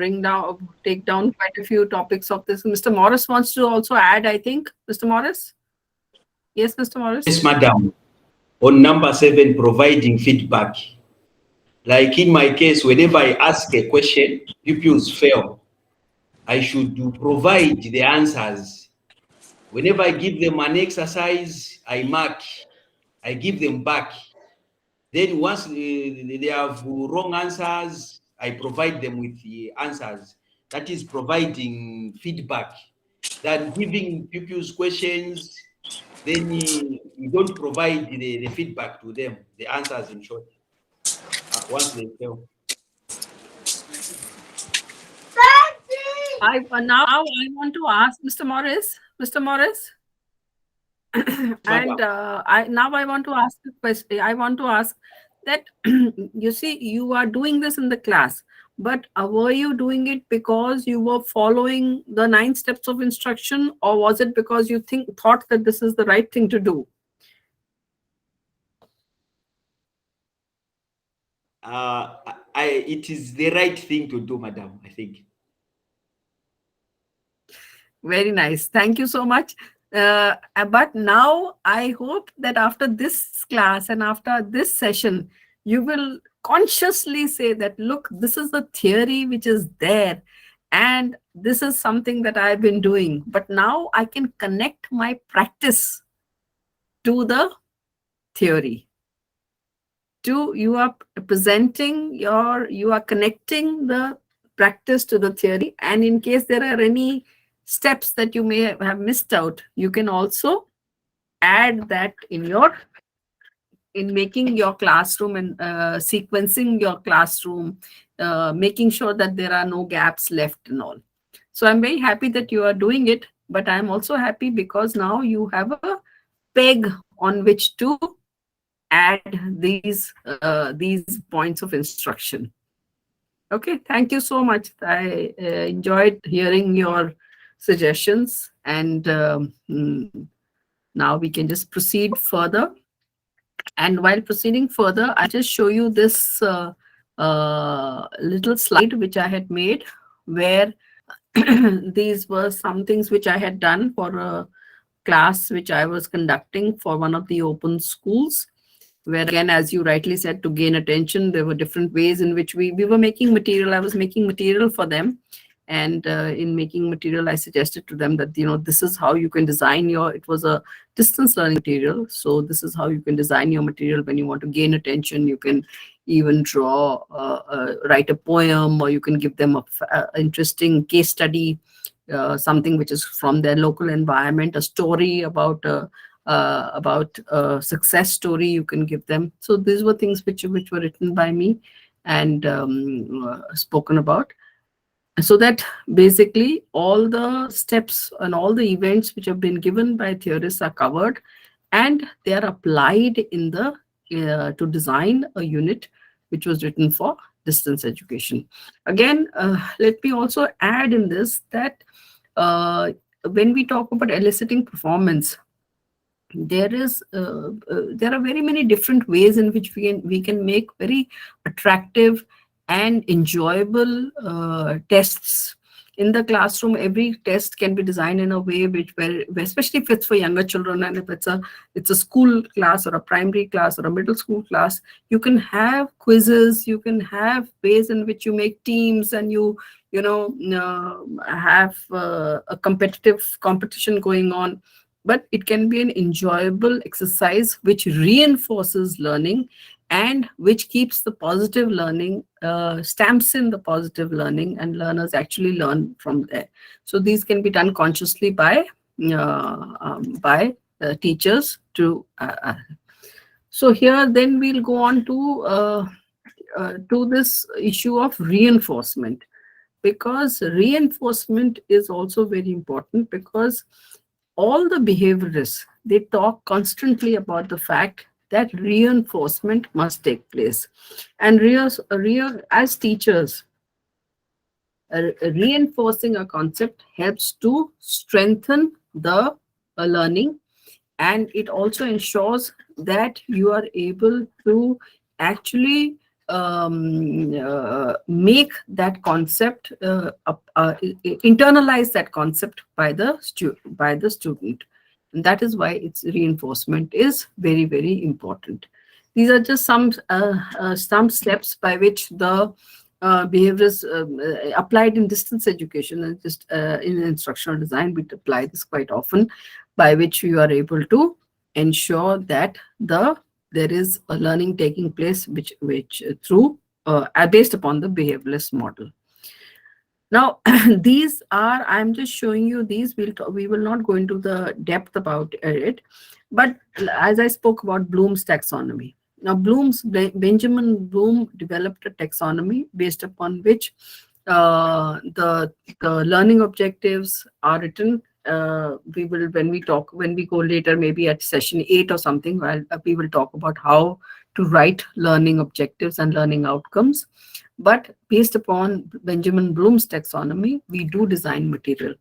take down quite a few topics of this. Mr. Morris wants to also add, I think. Mr. Morris? Yes, Mr. Morris? Yes, madam. On number 7, providing feedback. Like in my case, whenever I ask a question, pupils fail. I should provide the answers. Whenever I give them an exercise, I mark, I give them back. Then once they have wrong answers, I provide them with the answers. That is providing feedback. Than giving pupils questions, then you don't provide the feedback to them, the answers in short, once they fail. Now I want to ask Mr. Morris. Mr. Morris? And I want to ask a question. I want to ask that you see, you are doing this in the class, but were you doing it because you were following the 9 steps of instruction, or was it because you thought that this is the right thing to do? It is the right thing to do, madam, I think. Very nice. Thank you so much. But now I hope that after this class and after this session, you will consciously say that, look, this is the theory which is there, and this is something that I've been doing. But now I can connect my practice to the theory. You are presenting you are connecting the practice to the theory, and in case there are any steps that you may have missed out, you can also add that in making your classroom and sequencing your classroom, making sure that there are no gaps left and all. So I'm very happy that you are doing it, but I'm also happy because now you have a peg on which to add these points of instruction. Okay, thank you so much. I enjoyed hearing your suggestions, and now we can just proceed further. And while proceeding further, I'll just show you this little slide which I had made, where these were some things which I had done for a class which I was conducting for one of the open schools, where again, as you rightly said, to gain attention, there were different ways in which we were making material. I was making material for them. And in making material, I suggested to them that, this is how you can design it was a distance learning material. So this is how you can design your material when you want to gain attention. You can even draw, write a poem, or you can give them an interesting case study, something which is from their local environment, a story about a success story you can give them. So these were things which were written by me and spoken about, so that basically all the steps and all the events which have been given by theorists are covered, and they are applied in the to design a unit which was written for distance education. Again, let me also add in this that when we talk about eliciting performance, there are very many different ways in which we can make very attractive and enjoyable tests in the classroom. Every test can be designed in a way which, where especially if it's for younger children, and if it's a school class or a primary class or a middle school class, you can have quizzes, you can have ways in which you make teams, and have a competition going on. But it can be an enjoyable exercise which reinforces learning and which keeps the positive learning, stamps in the positive learning, and learners actually learn from there. So these can be done consciously by teachers to. So here then we'll go on to this issue of reinforcement, because reinforcement is also very important, because all the behaviorists, they talk constantly about the fact that reinforcement must take place. And as teachers, reinforcing a concept helps to strengthen the learning, and it also ensures that you are able to actually make that concept, internalize that concept by the student. And that is why its reinforcement is very, very important. These are just some steps by which the behaviors applied in distance education, and just in instructional design we apply this quite often, by which you are able to ensure that there is a learning taking place which through based upon the behavioralist model. Now, these are, I'm just showing you these. We will not go into the depth about it, but as I spoke about Bloom's taxonomy. Now, Benjamin Bloom developed a taxonomy based upon which the learning objectives are written. We will, when we go later, maybe at session 8 or something, we will talk about how to write learning objectives and learning outcomes. But based upon Benjamin Bloom's taxonomy, we do design material.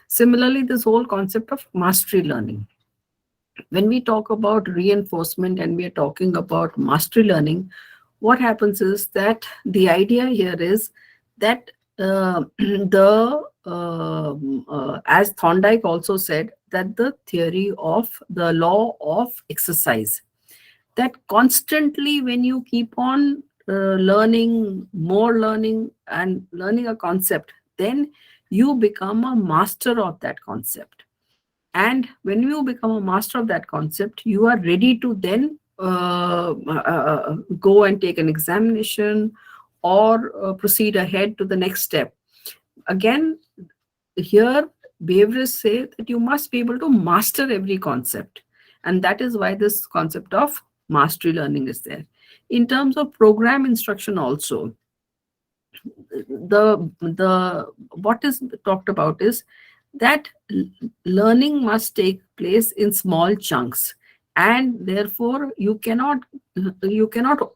Similarly, this whole concept of mastery learning. When we talk about reinforcement and we are talking about mastery learning, what happens is that the idea here is that as Thorndike also said, that the theory of the law of exercise, that constantly when you keep on learning, more learning, and learning a concept, then you become a master of that concept. And when you become a master of that concept, you are ready to then go and take an examination or proceed ahead to the next step. Again, here behaviorists say that you must be able to master every concept. And that is why this concept of mastery learning is there. In terms of program instruction also, what is talked about is that learning must take place in small chunks, and therefore you cannot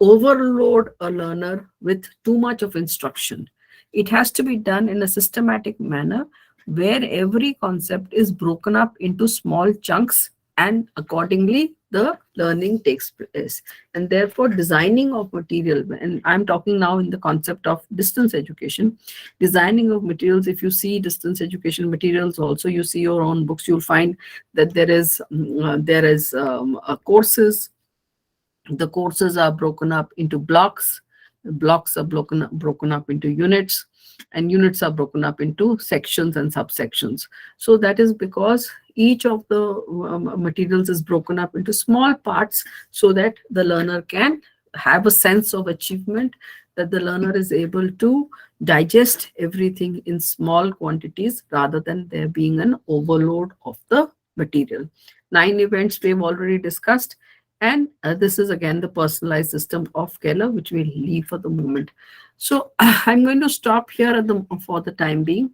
overload a learner with too much of instruction. It has to be done in a systematic manner where every concept is broken up into small chunks, and accordingly the learning takes place. And therefore designing of material, and I'm talking now in the concept of distance education, designing of materials. If you see distance education materials also, you see your own books, you'll find that there is courses. The courses are broken up into blocks. The blocks are broken up into units, and units are broken up into sections and subsections. So that is because each of the materials is broken up into small parts, so that the learner can have a sense of achievement, that the learner is able to digest everything in small quantities rather than there being an overload of the material. 9 events we have already discussed. And this is again the personalized system of Keller, which we'll leave for the moment. So I'm going to stop here for the time being,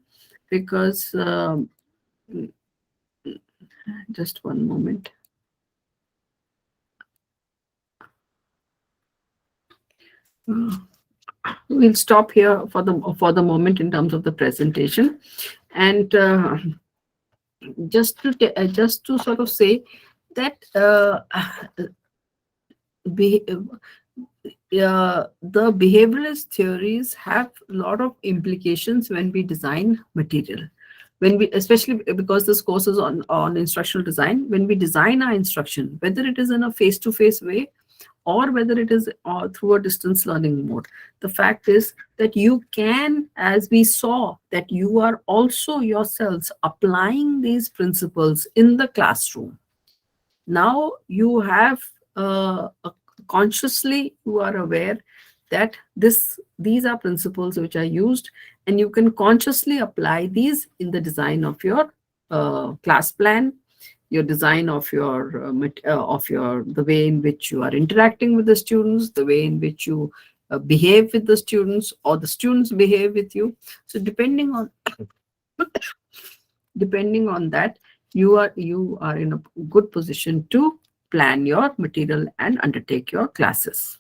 because just one moment. We'll stop here for the moment in terms of the presentation, and just to sort of say that be, the behavioralist theories have a lot of implications when we design material. When we, especially because this course is on instructional design, when we design our instruction, whether it is in a face-to-face way or whether it is through a distance learning mode, the fact is that you can, as we saw, that you are also yourselves applying these principles in the classroom. Now you have consciously, you are aware that these are principles which are used, and you can consciously apply these in the design of your class plan, your design of your the way in which you are interacting with the students, the way in which you behave with the students, or the students behave with you. So depending on that, you are in a good position to plan your material and undertake your classes.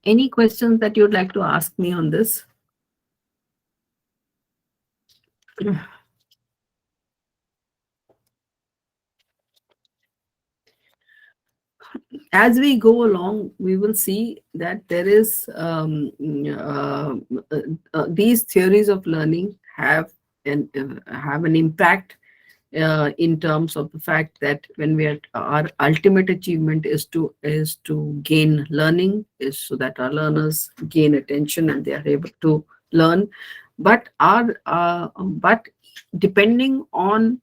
Any questions that you'd like to ask me on this? As we go along, we will see that there is these theories of learning have an impact in terms of the fact that when we are, our ultimate achievement is to gain learning, is so that our learners gain attention and they are able to learn. But depending on,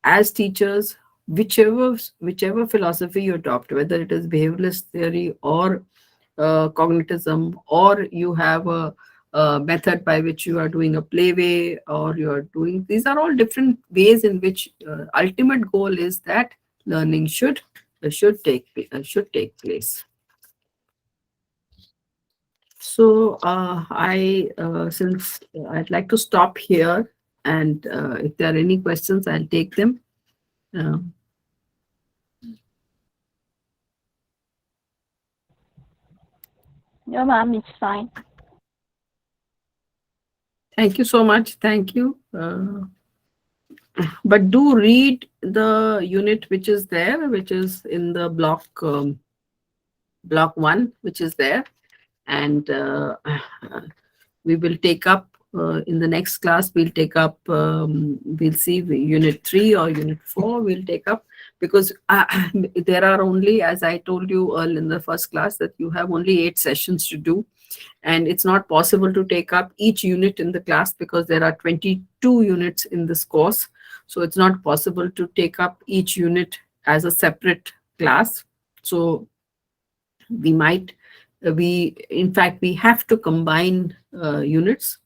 as teachers, whichever philosophy you adopt, whether it is behavioralist theory or cognitism, or you have a method by which you are doing a playway, or you are doing, these are all different ways in which ultimate goal is that learning should take place. So since I'd like to stop here, and if there are any questions, I'll take them. Uh, No, ma'am, it's fine. Thank you so much. Thank you. But do read the unit which is there, which is in the block 1, which is there, and we will take up in the next class. We'll take up. We'll see unit 3 or unit 4. We'll take up, because there are only, as I told you earlier in the first class, that you have only 8 sessions to do, and it's not possible to take up each unit in the class because there are 22 units in this course. So it's not possible to take up each unit as a separate class. So in fact, we have to combine units,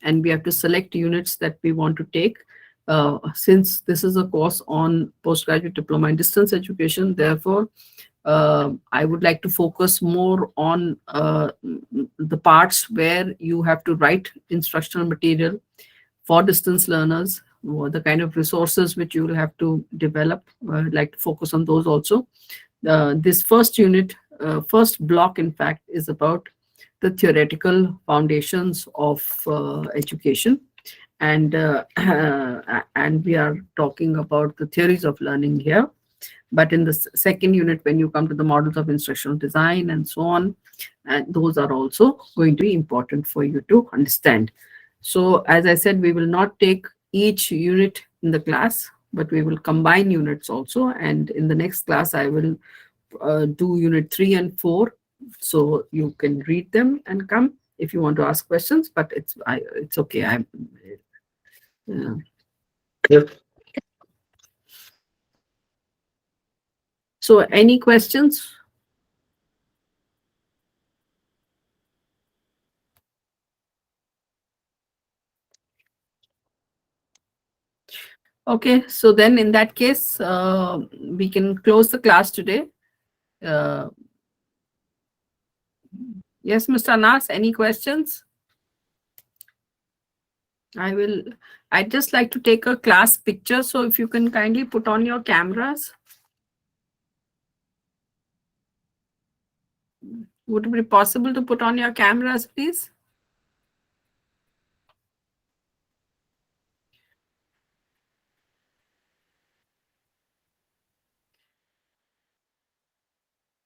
and we have to select units that we want to take. Since this is a course on postgraduate diploma in distance education, therefore, I would like to focus more on the parts where you have to write instructional material for distance learners, or the kind of resources which you will have to develop. I'd like to focus on those also. This first unit, first block, in fact, is about the theoretical foundations of education. And and we are talking about the theories of learning here. But in the second unit, when you come to the models of instructional design and so on, and those are also going to be important for you to understand. So as I said, we will not take each unit in the class, but we will combine units also. And in the next class, I will do unit 3 and 4. So you can read them and come if you want to ask questions, but it's okay. So any questions? Okay, so then in that case, we can close the class today. Yes, Mr. Anas, any questions? I'd just like to take a class picture. So if you can kindly put on your cameras. Would it be possible to put on your cameras, please?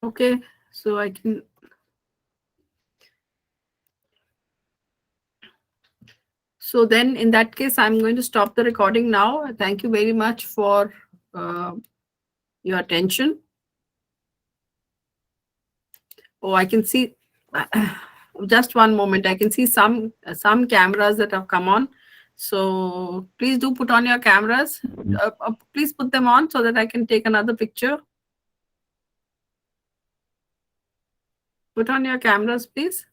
Okay, so I can. So then in that case, I'm going to stop the recording now. Thank you very much for your attention. Oh, I can see, just one moment. I can see some cameras that have come on. So please do put on your cameras. Please put them on so that I can take another picture. Put on your cameras, please.